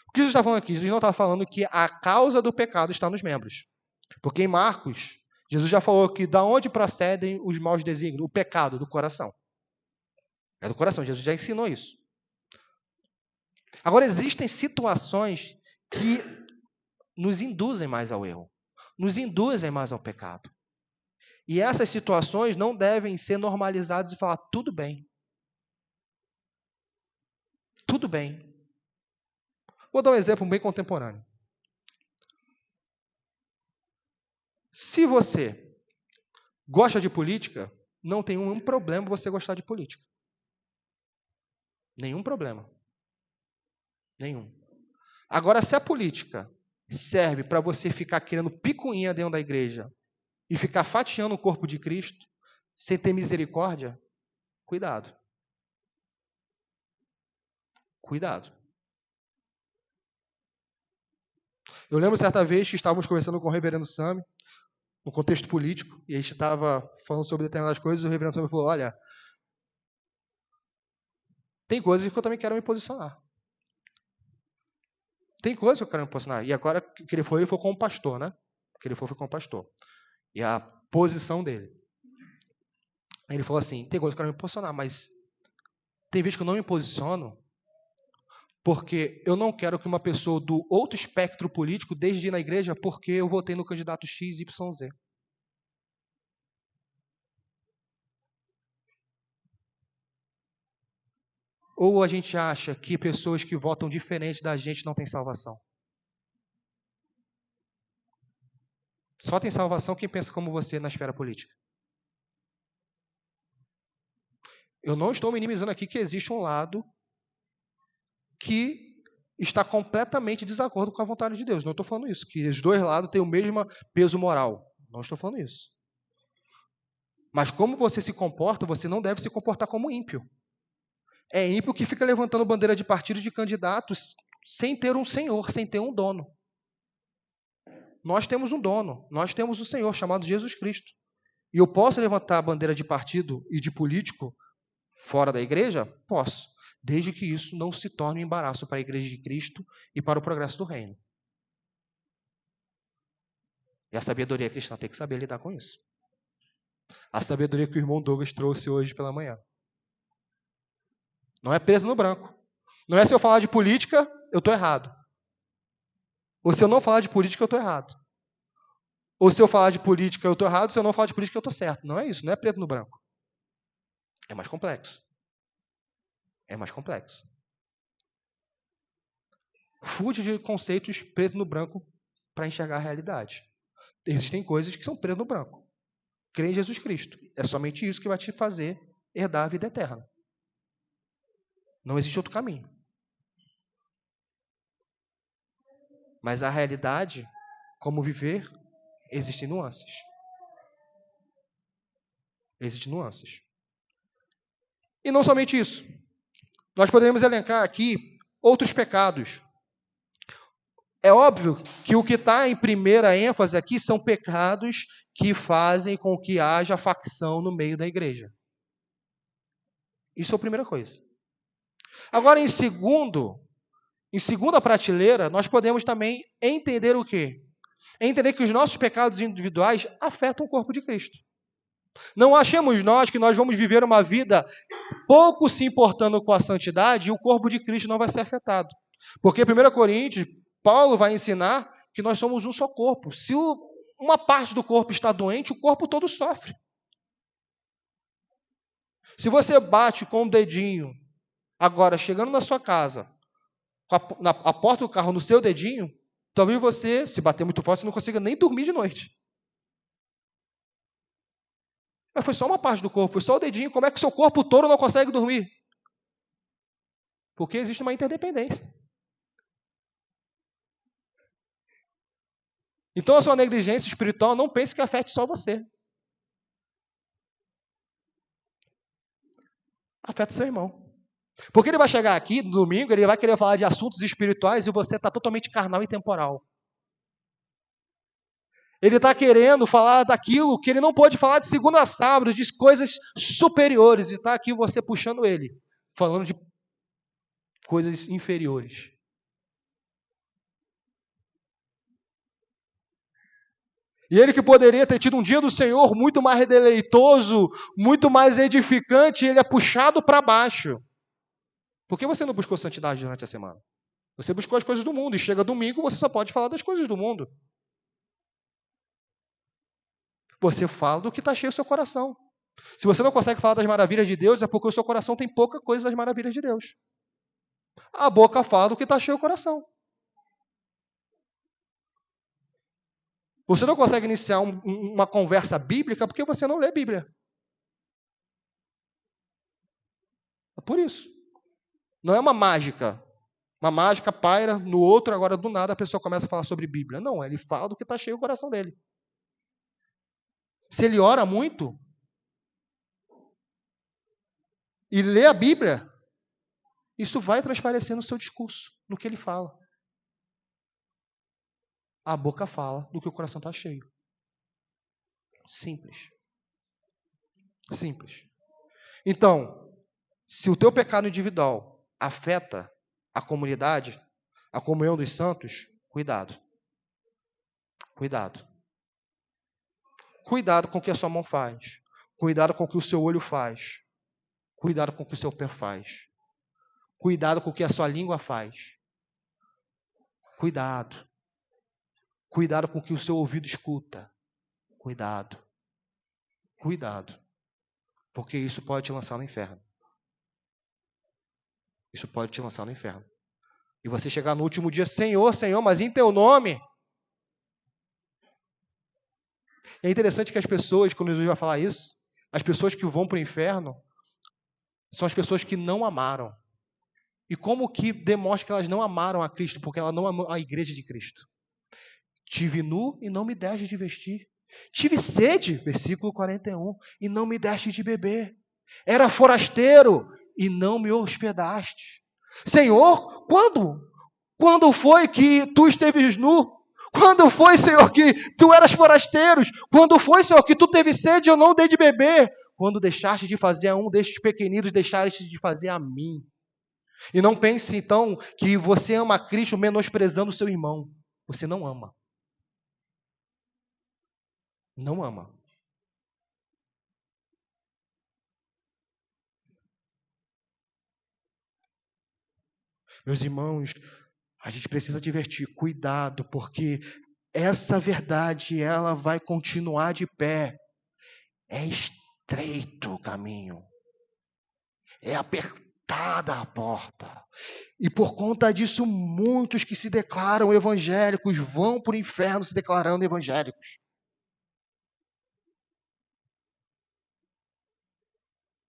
O que Jesus está falando aqui? Jesus não está falando que a causa do pecado está nos membros. Porque em Marcos, Jesus já falou que da onde procedem os maus desígnios? O pecado do coração. É do coração. Jesus já ensinou isso. Agora, existem situações que nos induzem mais ao erro. nos induzem mais ao pecado. E essas situações não devem ser normalizadas e falar, tudo bem. Tudo bem. Vou dar um exemplo bem contemporâneo. Se você gosta de política, não tem nenhum problema você gostar de política. Nenhum problema. Nenhum. Agora, se a política serve para você ficar querendo picuinha dentro da igreja e ficar fatiando o corpo de Cristo, sem ter misericórdia, cuidado. Cuidado. Eu lembro certa vez que estávamos conversando com o reverendo Sami, no contexto político, e a gente estava falando sobre determinadas coisas, e o reverendo Sami falou, olha, tem coisas que eu também quero me posicionar. Tem coisas que eu quero me posicionar. E agora que ele foi como pastor, né? Que ele foi como pastor. E a posição dele. Ele falou assim, tem coisas que eu quero me posicionar, mas tem vezes que eu não me posiciono porque eu não quero que uma pessoa do outro espectro político deixe de ir na igreja porque eu votei no candidato X, Y, Z. Ou a gente acha que pessoas que votam diferente da gente não têm salvação? Só tem salvação quem pensa como você na esfera política. Eu não estou minimizando aqui que existe um lado que está completamente em desacordo com a vontade de Deus. Não estou falando isso, que os dois lados têm o mesmo peso moral. Não estou falando isso. Mas como você se comporta, você não deve se comportar como ímpio. É ímpio que fica levantando bandeira de partido de candidatos sem ter um senhor, sem ter um dono. Nós temos um dono, nós temos um senhor chamado Jesus Cristo. E eu posso levantar a bandeira de partido e de político fora da igreja? Posso. Desde que isso não se torne um embaraço para a igreja de Cristo e para o progresso do reino. E a sabedoria cristã tem que saber lidar com isso. A sabedoria que o irmão Douglas trouxe hoje pela manhã. Não é preto no branco. Não é se eu falar de política, eu estou errado. Ou se eu não falar de política, eu estou errado. Ou se eu falar de política, eu estou errado. Se eu não falar de política, eu estou certo. Não é isso. Não é preto no branco. É mais complexo. É mais complexo. Fude de conceitos preto no branco para enxergar a realidade. Existem coisas que são preto no branco. Crê em Jesus Cristo. É somente isso que vai te fazer herdar a vida eterna. Não existe outro caminho. Mas a realidade, como viver, existem nuances. Existem nuances. E não somente isso. Nós podemos elencar aqui outros pecados. É óbvio que o que está em primeira ênfase aqui são pecados que fazem com que haja facção no meio da igreja. Isso é a primeira coisa. Agora, em segunda prateleira, nós podemos também entender o quê? Entender que os nossos pecados individuais afetam o corpo de Cristo. Não achemos nós que nós vamos viver uma vida pouco se importando com a santidade e o corpo de Cristo não vai ser afetado. Porque 1 Coríntios, Paulo vai ensinar que nós somos um só corpo. Se uma parte do corpo está doente, o corpo todo sofre. Se você bate com o dedinho, agora chegando na sua casa, a porta do carro no seu dedinho, talvez você, se bater muito forte, você não consiga nem dormir de noite. Mas foi só uma parte do corpo, foi só o dedinho. Como é que o seu corpo todo não consegue dormir? Porque existe uma interdependência. Então a sua negligência espiritual, não pense que afete só você. Afeta seu irmão. Porque ele vai chegar aqui no domingo, ele vai querer falar de assuntos espirituais e você está totalmente carnal e temporal. Ele está querendo falar daquilo que ele não pode falar de segunda a sábado, de coisas superiores, e está aqui você puxando ele, falando de coisas inferiores. E ele que poderia ter tido um dia do Senhor muito mais deleitoso, muito mais edificante, ele é puxado para baixo. Por que você não buscou santidade durante a semana? Você buscou as coisas do mundo, e chega domingo, você só pode falar das coisas do mundo. Você fala do que está cheio o seu coração. Se você não consegue falar das maravilhas de Deus, é porque o seu coração tem pouca coisa das maravilhas de Deus. A boca fala do que está cheio o coração. Você não consegue iniciar uma conversa bíblica porque você não lê Bíblia. É por isso. Não é uma mágica. Uma mágica paira no outro, agora do nada a pessoa começa a falar sobre Bíblia. Não, ele fala do que está cheio o coração dele. Se ele ora muito e lê a Bíblia, isso vai transparecer no seu discurso, no que ele fala. A boca fala do que o coração está cheio. Simples. Simples. Então, se o teu pecado individual afeta a comunidade, a comunhão dos santos, cuidado. Cuidado. Cuidado com o que a sua mão faz. Cuidado com o que o seu olho faz. Cuidado com o que o seu pé faz. Cuidado com o que a sua língua faz. Cuidado. Cuidado com o que o seu ouvido escuta. Cuidado. Cuidado. Porque isso pode te lançar no inferno. Isso pode te lançar no inferno. E você chegar no último dia, Senhor, Senhor, mas em teu nome. É interessante que as pessoas, quando Jesus vai falar isso, as pessoas que vão para o inferno são as pessoas que não amaram. E como que demonstra que elas não amaram a Cristo? Porque elas não amam a igreja de Cristo. Tive nu e não me deste de vestir. Tive sede, versículo 41, e não me deste de beber. Era forasteiro e não me hospedaste. Senhor, quando? Quando foi que tu esteves nu? Quando foi, Senhor, que tu eras forasteiro? Quando foi, Senhor, que tu teve sede e eu não dei de beber? Quando deixaste de fazer a um destes pequeninos, deixaste de fazer a mim. E não pense, então, que você ama a Cristo menosprezando o seu irmão. Você não ama. Não ama. Meus irmãos, a gente precisa divertir, cuidado, porque essa verdade, ela vai continuar de pé. É estreito o caminho. É apertada a porta. E por conta disso, muitos que se declaram evangélicos vão para o inferno se declarando evangélicos.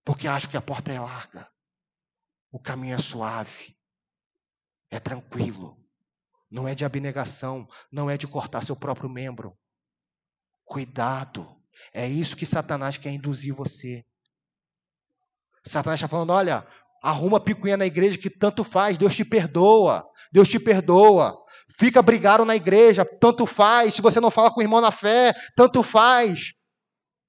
Porque acham que a porta é larga. O caminho é suave. É tranquilo. Não é de abnegação. Não é de cortar seu próprio membro. Cuidado. É isso que Satanás quer induzir você. Satanás está falando, olha, arruma picuinha na igreja que tanto faz, Deus te perdoa. Deus te perdoa. Fica brigado na igreja, tanto faz. Se você não fala com o irmão na fé, tanto faz.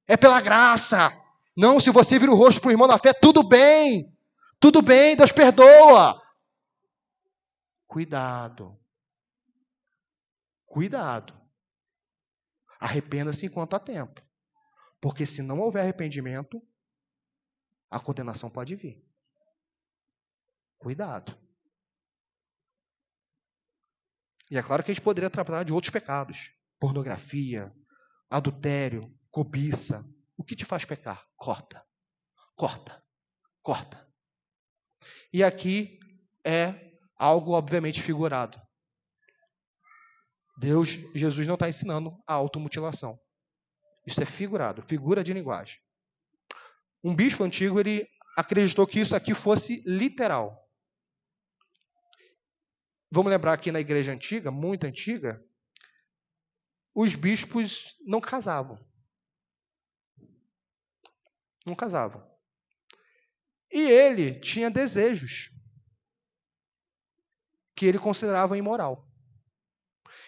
É pela graça. Não, se você vira o rosto para o irmão na fé, tudo bem. Tudo bem, Deus perdoa. Cuidado. Cuidado. Arrependa-se enquanto há tempo. Porque se não houver arrependimento, a condenação pode vir. Cuidado. E é claro que a gente poderia tratar de outros pecados. Pornografia, adultério, cobiça. O que te faz pecar? Corta. Corta. Corta. E aqui é algo obviamente figurado. Jesus não está ensinando a automutilação. Isso é figurado, figura de linguagem. Um bispo antigo, ele acreditou que isso aqui fosse literal. Vamos lembrar que na igreja antiga, muito antiga, os bispos não casavam. Não casavam. E ele tinha desejos que ele considerava imoral.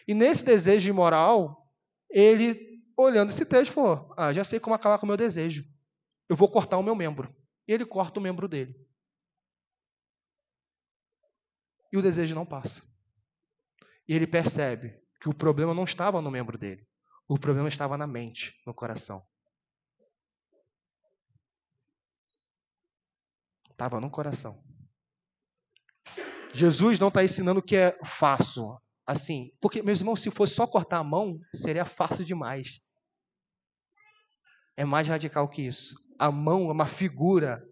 E nesse desejo imoral, ele, olhando esse texto, falou, já sei como acabar com o meu desejo. Eu vou cortar o meu membro. E ele corta o membro dele. E o desejo não passa. E ele percebe que o problema não estava no membro dele. O problema estava na mente, no coração. Estava no coração. Jesus não está ensinando que é fácil. Assim, porque, meus irmãos, se fosse só cortar a mão, seria fácil demais. É mais radical que isso. A mão é uma figura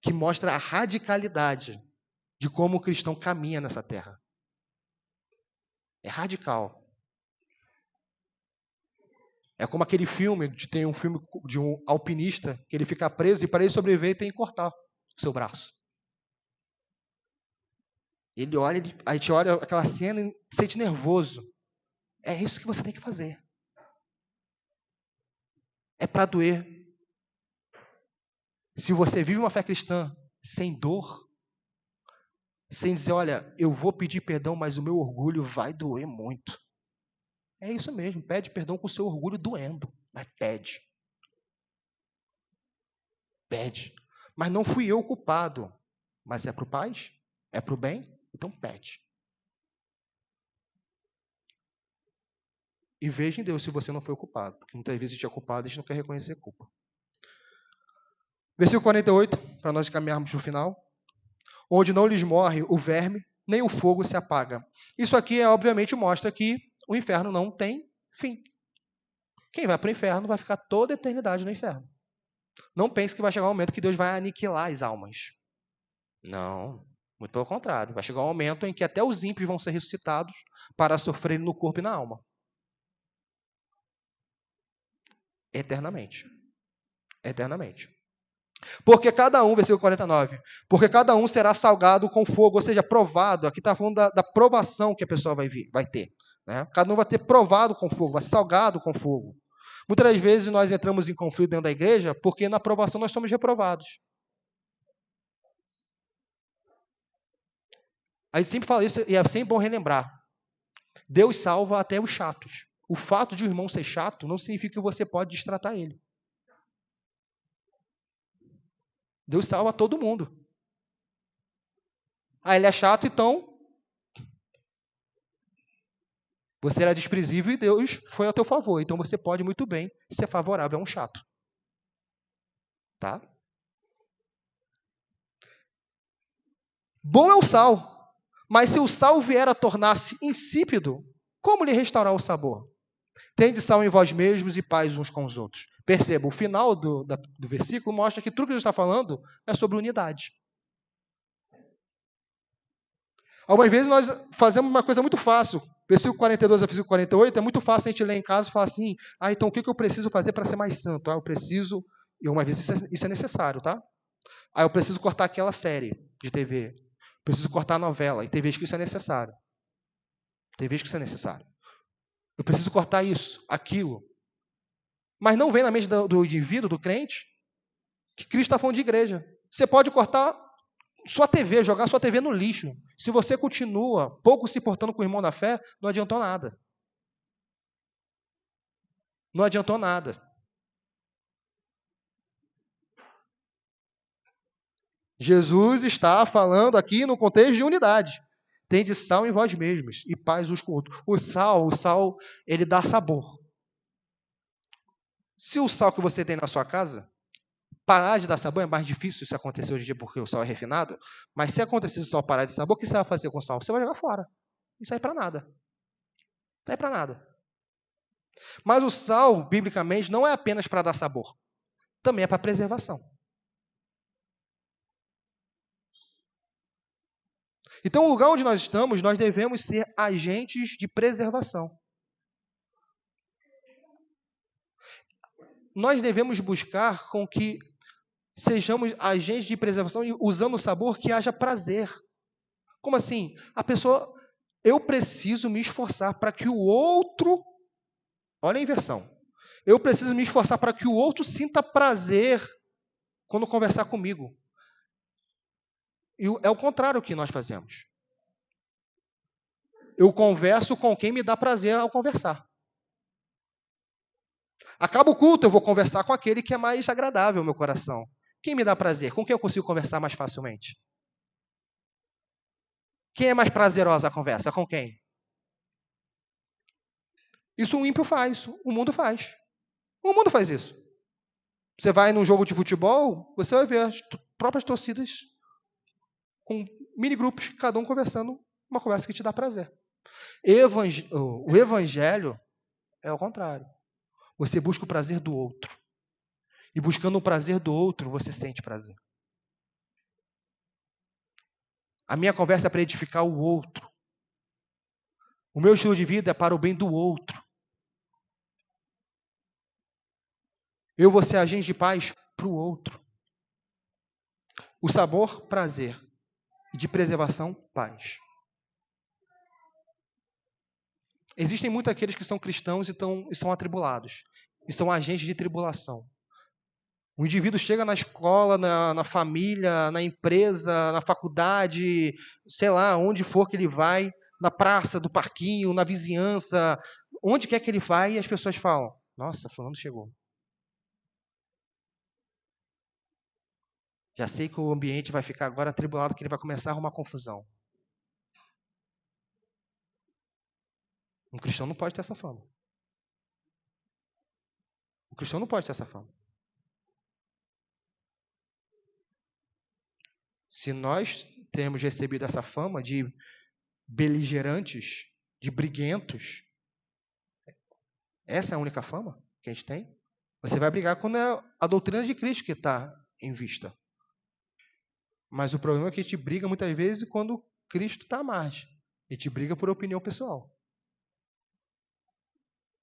que mostra a radicalidade de como o cristão caminha nessa terra. É radical. É como aquele filme, tem um filme de um alpinista, que ele fica preso e para ele sobreviver tem que cortar o seu braço. Ele olha, a gente olha aquela cena e se sente nervoso. É isso que você tem que fazer. É para doer. Se você vive uma fé cristã sem dor, sem dizer, olha, eu vou pedir perdão, mas o meu orgulho vai doer muito. É isso mesmo, pede perdão com o seu orgulho doendo, mas pede. Pede. Mas não fui eu o culpado. Mas é para o paz? É para o bem? Então pede. E veja em Deus se você não foi o culpado. Porque muitas vezes a gente é culpado e a gente não quer reconhecer culpa. Versículo 48, para nós caminharmos no final. Onde não lhes morre o verme, nem o fogo se apaga. Isso aqui, obviamente, mostra que o inferno não tem fim. Quem vai para o inferno vai ficar toda a eternidade no inferno. Não pense que vai chegar um momento que Deus vai aniquilar as almas. Não, muito pelo contrário. Vai chegar um momento em que até os ímpios vão ser ressuscitados para sofrerem no corpo e na alma. Eternamente. Eternamente. Porque cada um, versículo 49, porque cada um será salgado com fogo, ou seja, provado. Aqui está falando da provação que a pessoa vai ter. Né? Cada um vai ter provado com fogo, vai ser salgado com fogo. Muitas das vezes nós entramos em conflito dentro da igreja porque na provação nós somos reprovados. A gente sempre fala isso e é sempre bom relembrar. Deus salva até os chatos. O fato de o irmão ser chato não significa que você pode destratar ele. Deus salva todo mundo. Ah, ele é chato, então você era desprezível e Deus foi ao teu favor. Então você pode muito bem ser favorável a um chato. Tá? Bom é o sal, mas se o sal vier a tornar-se insípido, como lhe restaurar o sabor? Tende sal em vós mesmos e paz uns com os outros. Perceba, o final do versículo mostra que tudo que Jesus está falando é sobre unidade. Algumas vezes nós fazemos uma coisa muito fácil. Versículo 42 a versículo 48, é muito fácil a gente ler em casa e falar assim, então o que eu preciso fazer para ser mais santo? Eu preciso, e uma vez isso é necessário, tá? Eu preciso cortar aquela série de TV. Preciso cortar a novela. E tem vezes que isso é necessário. Tem vezes que isso é necessário. Eu preciso cortar isso, aquilo. Mas não vem na mente do indivíduo, do crente, que Cristo está falando de igreja. Você pode cortar sua TV, jogar sua TV no lixo. Se você continua pouco se portando com o irmão da fé, não adiantou nada. Não adiantou nada. Jesus está falando aqui no contexto de unidade. Tende sal em vós mesmos e paz uns com outros. O sal, ele dá sabor. Se o sal que você tem na sua casa parar de dar sabor, é mais difícil isso acontecer hoje em dia porque o sal é refinado, mas se acontecer o sal parar de sabor, o que você vai fazer com o sal? Você vai jogar fora. Não sai para nada. Não sai para nada. Mas o sal, biblicamente, não é apenas para dar sabor. Também é para preservação. Então, o lugar onde nós estamos, nós devemos ser agentes de preservação. Nós devemos buscar com que sejamos agentes de preservação e usando o sabor que haja prazer. Como assim? Eu preciso me esforçar para que o outro, olha a inversão, eu preciso me esforçar para que o outro sinta prazer quando conversar comigo. E é o contrário que nós fazemos. Eu converso com quem me dá prazer ao conversar. Acaba o culto, eu vou conversar com aquele que é mais agradável ao meu coração. Quem me dá prazer? Com quem eu consigo conversar mais facilmente? Quem é mais prazerosa a conversa? Com quem? Isso o ímpio faz, o mundo faz. O mundo faz isso. Você vai num jogo de futebol, você vai ver as próprias torcidas com mini grupos, cada um conversando, uma conversa que te dá prazer. O evangelho é o contrário. Você busca o prazer do outro. E buscando o prazer do outro, você sente prazer. A minha conversa é para edificar o outro. O meu estilo de vida é para o bem do outro. Eu vou ser agente de paz para o outro. O sabor, prazer. E de preservação, paz. Existem muitos aqueles que são cristãos e são atribulados. E são agentes de tribulação. O indivíduo chega na escola, na família, na empresa, na faculdade, sei lá, onde for que ele vai, na praça, do parquinho, na vizinhança, onde quer que ele vai, e as pessoas falam, nossa, fulano chegou. Já sei que o ambiente vai ficar agora atribulado, que ele vai começar a arrumar confusão. Um cristão não pode ter essa fama. O cristão não pode ter essa fama. Se nós temos recebido essa fama de beligerantes, de briguentos, essa é a única fama que a gente tem? Você vai brigar quando é a doutrina de Cristo que está em vista. Mas o problema é que a gente briga muitas vezes quando Cristo está à margem. A gente briga por opinião pessoal.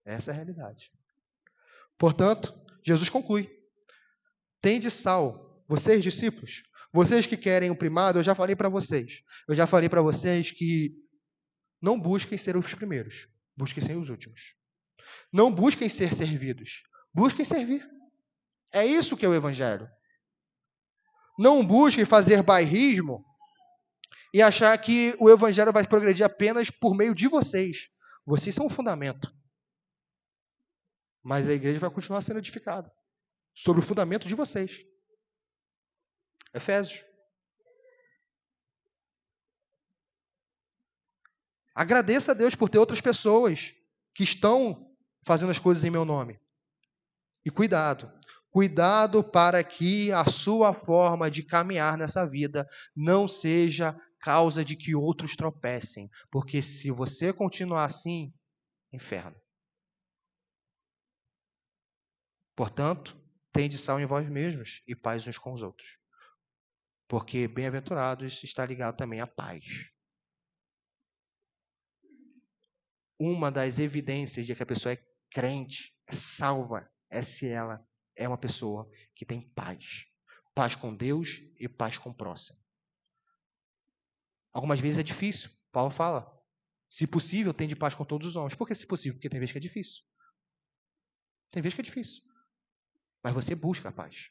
Essa é a realidade. Portanto, Jesus conclui. Tende sal, vocês discípulos, vocês que querem o primado, eu já falei para vocês. Eu já falei para vocês que não busquem ser os primeiros, busquem ser os últimos. Não busquem ser servidos, busquem servir. É isso que é o Evangelho. Não busquem fazer bairrismo e achar que o Evangelho vai progredir apenas por meio de vocês. Vocês são o fundamento. Mas a igreja vai continuar sendo edificada sobre o fundamento de vocês. Efésios. Agradeça a Deus por ter outras pessoas que estão fazendo as coisas em meu nome. E cuidado. Cuidado para que a sua forma de caminhar nessa vida não seja causa de que outros tropecem. Porque se você continuar assim, inferno. Portanto, tende sal em vós mesmos e paz uns com os outros. Porque bem-aventurados está ligado também à paz. Uma das evidências de que a pessoa é crente, é salva, é se ela é uma pessoa que tem paz. Paz com Deus e paz com o próximo. Algumas vezes é difícil. Paulo fala, se possível, tende paz com todos os homens. Por que se possível? Porque tem vezes que é difícil. Tem vezes que é difícil. Mas você busca a paz.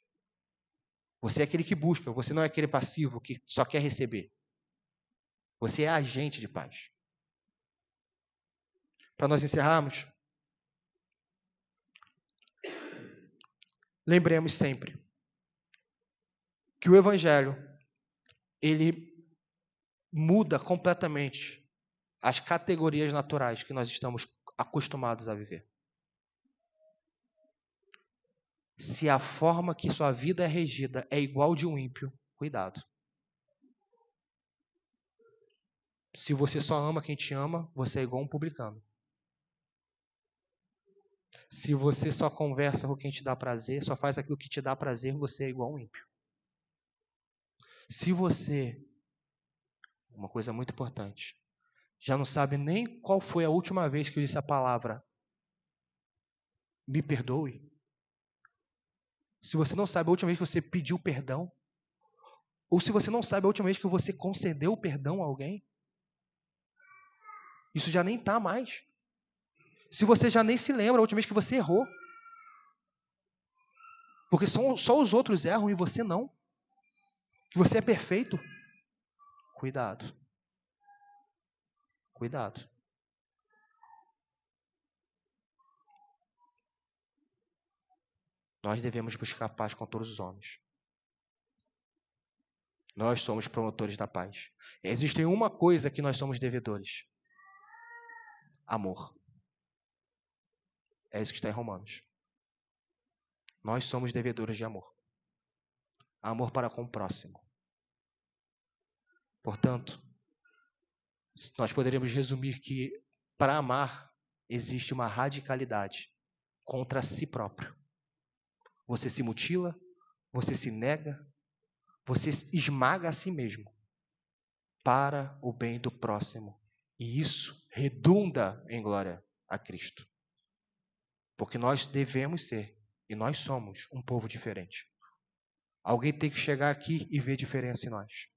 Você é aquele que busca. Você não é aquele passivo que só quer receber. Você é agente de paz. Para nós encerrarmos, lembremos sempre que o Evangelho, ele muda completamente as categorias naturais que nós estamos acostumados a viver. Se a forma que sua vida é regida é igual de um ímpio, cuidado. Se você só ama quem te ama, você é igual um publicano. Se você só conversa com quem te dá prazer, só faz aquilo que te dá prazer, você é igual um ímpio. Se você, uma coisa muito importante, já não sabe nem qual foi a última vez que eu disse a palavra me perdoe, se você não sabe a última vez que você pediu perdão, ou se você não sabe a última vez que você concedeu perdão a alguém, isso já nem está mais. Se você já nem se lembra a última vez que você errou. Porque só os outros erram e você não. Que você é perfeito. Cuidado. Cuidado. Nós devemos buscar paz com todos os homens. Nós somos promotores da paz. Existe uma coisa que nós somos devedores. Amor. É isso que está em Romanos. Nós somos devedores de amor. Amor para com o próximo. Portanto, nós poderíamos resumir que para amar existe uma radicalidade contra si próprio. você se mutila, você se nega, você esmaga a si mesmo para o bem do próximo. E isso redunda em glória a Cristo. Porque nós devemos ser, e nós somos, um povo diferente. Alguém tem que chegar aqui e ver diferença em nós.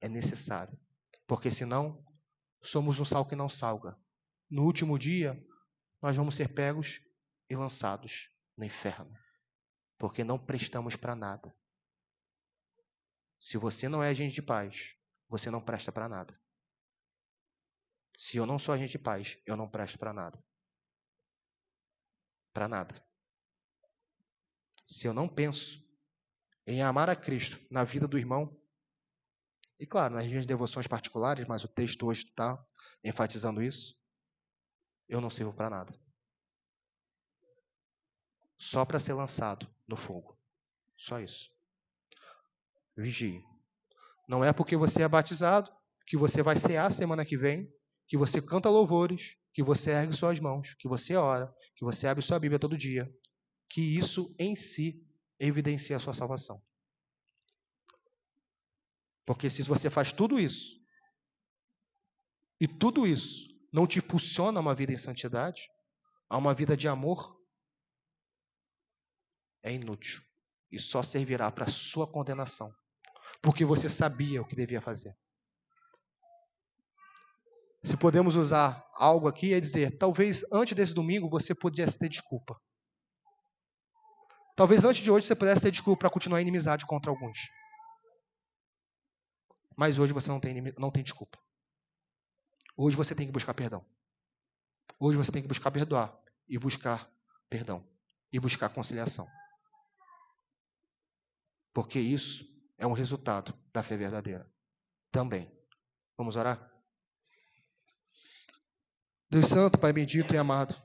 É necessário. Porque senão, somos um sal que não salga. No último dia, nós vamos ser pegos e lançados no inferno. Porque não prestamos para nada. Se você não é agente de paz, você não presta para nada. Se eu não sou agente de paz, eu não presto para nada. Para nada. Se eu não penso em amar a Cristo na vida do irmão, e claro, nas minhas devoções particulares, mas o texto hoje está enfatizando isso, eu não sirvo para nada. Só para ser lançado no fogo. Só isso. Vigie. Não é porque você é batizado que você vai cear semana que vem, que você canta louvores, que você ergue suas mãos, que você ora, que você abre sua Bíblia todo dia, que isso em si evidencia a sua salvação. Porque se você faz tudo isso, e tudo isso não te impulsiona a uma vida em santidade, a uma vida de amor, é inútil. E só servirá para a sua condenação. Porque você sabia o que devia fazer. Se podemos usar algo aqui, é dizer, talvez antes desse domingo você pudesse ter desculpa. Talvez antes de hoje você pudesse ter desculpa para continuar em inimizade contra alguns. Mas hoje você não tem desculpa. Hoje você tem que buscar perdão. Hoje você tem que buscar perdoar. E buscar perdão. E buscar conciliação. Porque isso é um resultado da fé verdadeira. Também. Vamos orar? Deus Santo, Pai bendito e amado,